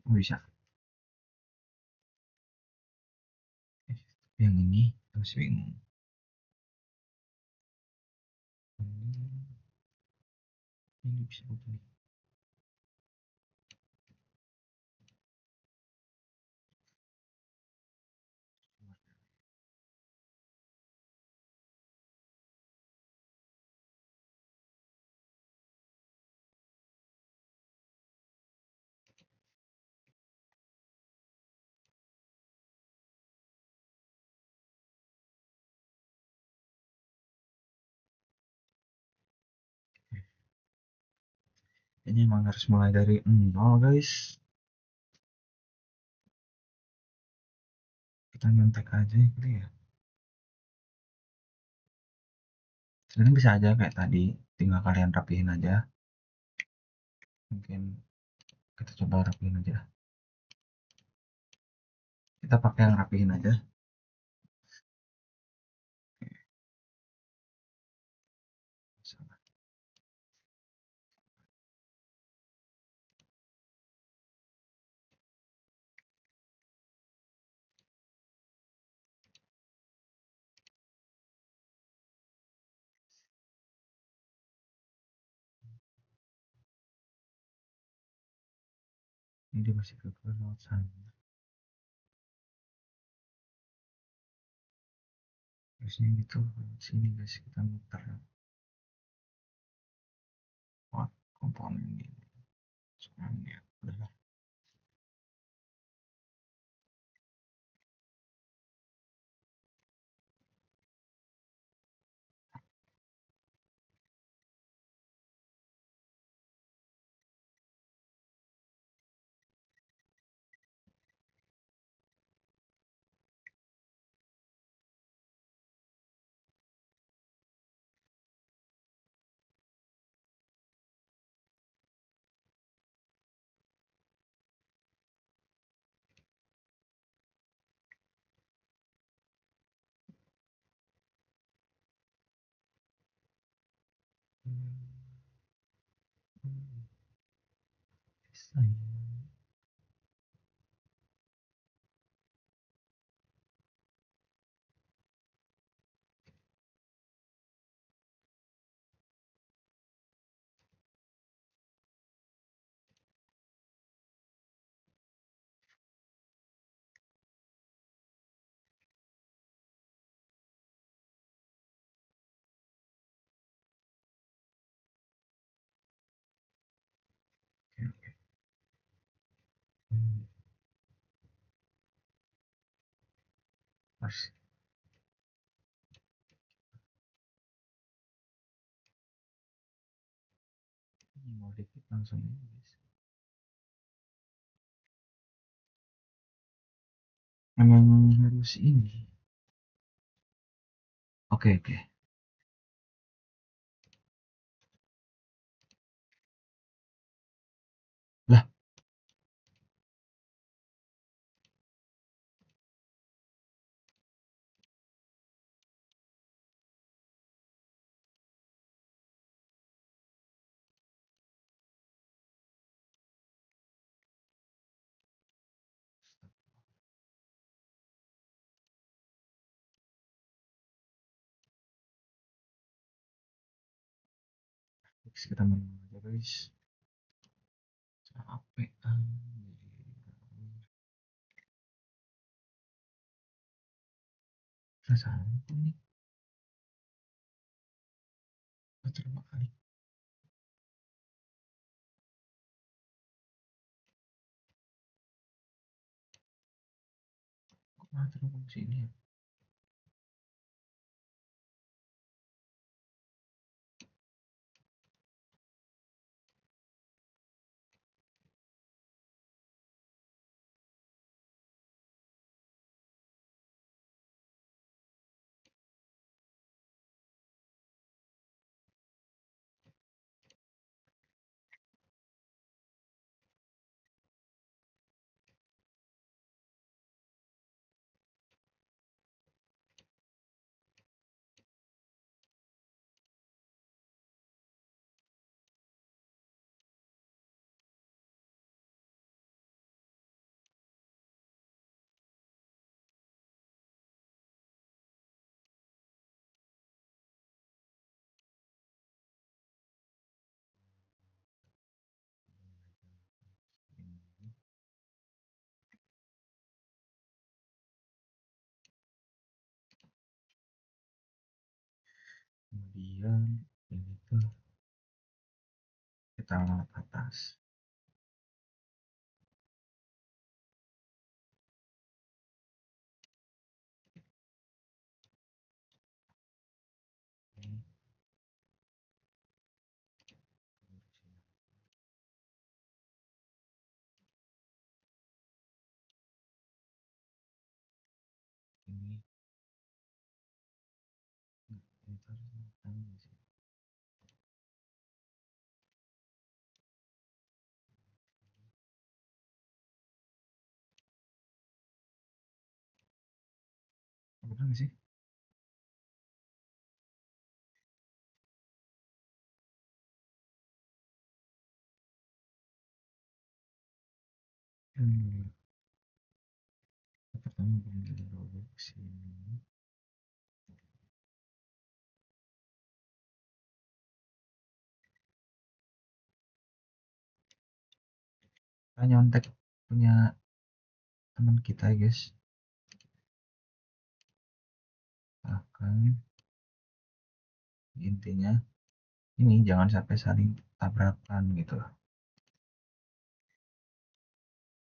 Oh, bisa. Yang ini masih bingung. Ini bisa begini. Ini emang harus mulai dari nol guys. Kita nyontek aja gitu ya. Sebenarnya bisa aja kayak tadi, tinggal kalian rapihin aja. Mungkin kita coba rapihin aja. Kita pakai yang rapihin aja. Ini dia masih ke laut sana. Terusnya ini tuh sini guys, kita muter buat komponen ini. Soalnya udah. Bisa ya. Harus ini mau dikit langsung ini guys. Memang harus ini. Oke, oke. Lah, kita menunggu aja guys. Capek perasaan ini terima kali. Kok malah terhubung sini ya? Kemudian ini tuh kita angkat atas. Ini ini kita harus makan sih. Bener nggak sih? Hmm, pertama belum robot sini. Kita nyontek punya teman kita guys. Akan intinya ini jangan sampai saling tabrakan gitu.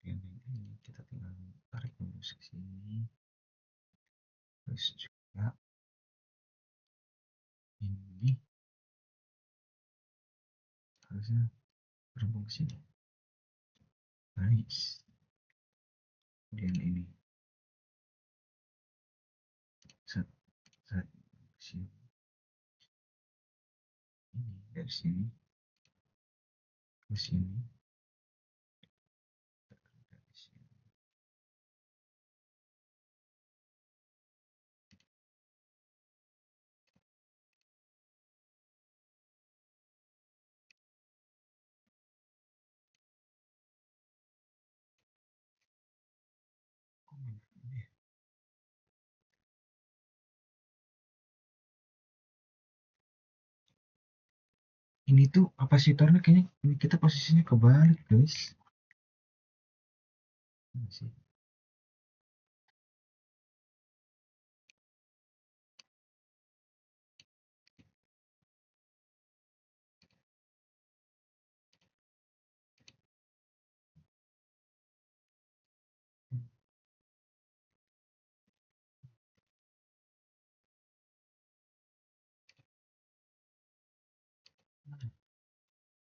Ini kita tinggal tarik musik sini. Terus juga ini harusnya berhubung sini. Nice. Kemudian ini set set sini. Ini dari sini ke sini. Dari sini. Ini tuh kapasitornya kayaknya ini kita posisinya kebalik guys. Ini sih.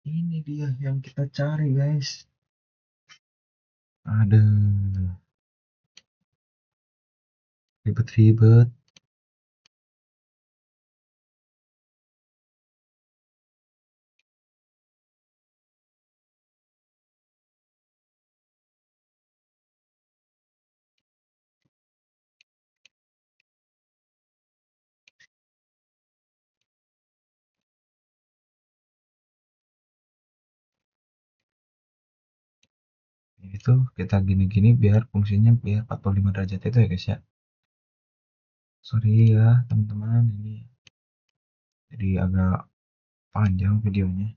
Ini dia yang kita cari, guys. Aduh, ribet-ribet. Itu kita gini-gini biar fungsinya biar 45 derajat itu ya guys ya. Sorry ya teman-teman, ini jadi agak panjang videonya.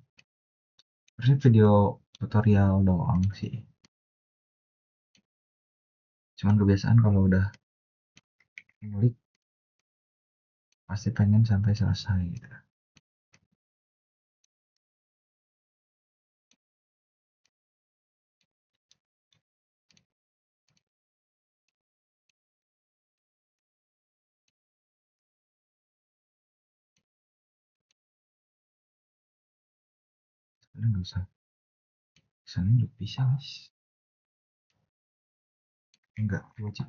Harusnya video tutorial doang sih. Cuman kebiasaan kalau udah ngulik pasti pengen sampai selesai gitu. Sebenarnya nggak usah, sana juga bisa guys. Enggak wajib.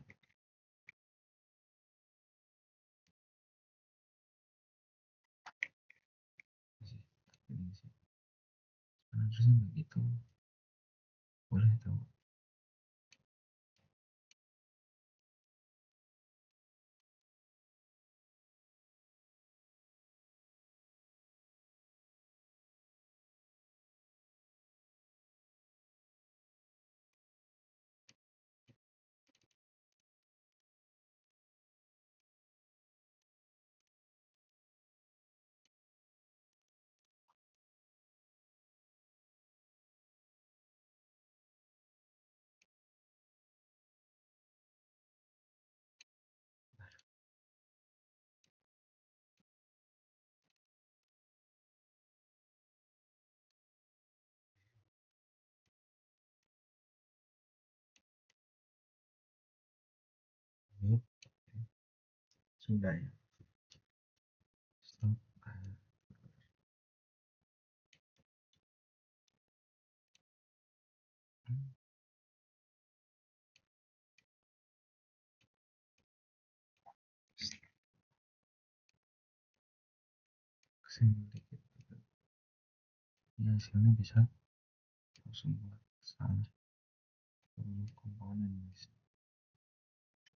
Ini sih. Harusnya begitu. Boleh tuh. Yuk, sudah ya. Stop. Kesini dikit. Ya hasilnya bisa langsung buat salah komponen guys.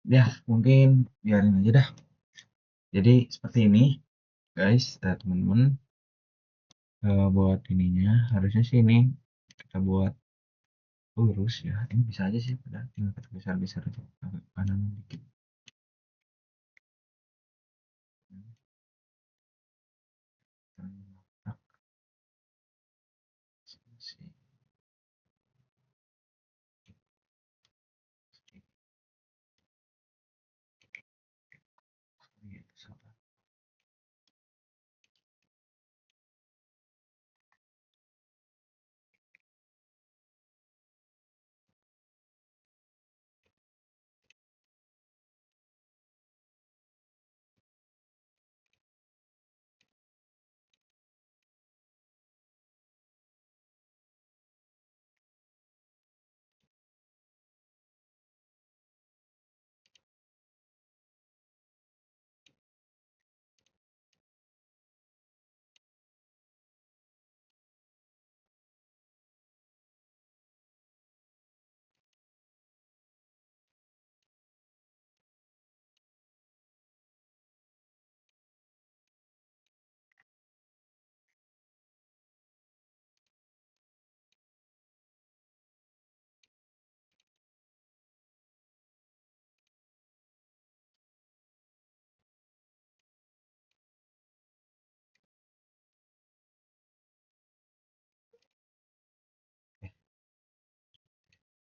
Ya mungkin biarin aja dah. Jadi seperti ini guys, teman-teman, buat ininya harusnya sih ini kita buat lurus ya. Ini bisa aja sih, padahal tinggal kita besar-besar aja agak kanan dikit. Tak, sih. Gitu, sabar.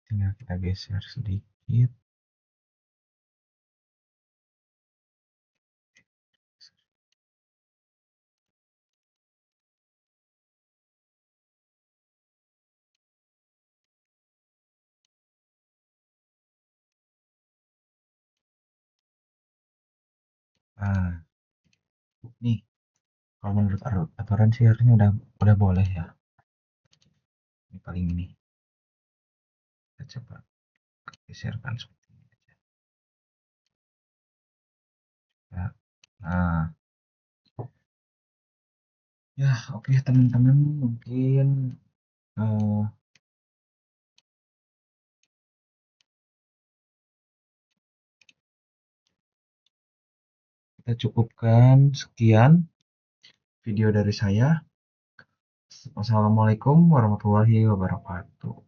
Tinggal kita geser sedikit. Nah, nih Kalau menurut aturan sih harusnya udah boleh ya. Ini paling ini. Kita coba geserkan seperti ini aja. Ya. Nah, ya oke teman-teman, mungkin eh, kita cukupkan sekian video dari saya. Wassalamualaikum warahmatullahi wabarakatuh.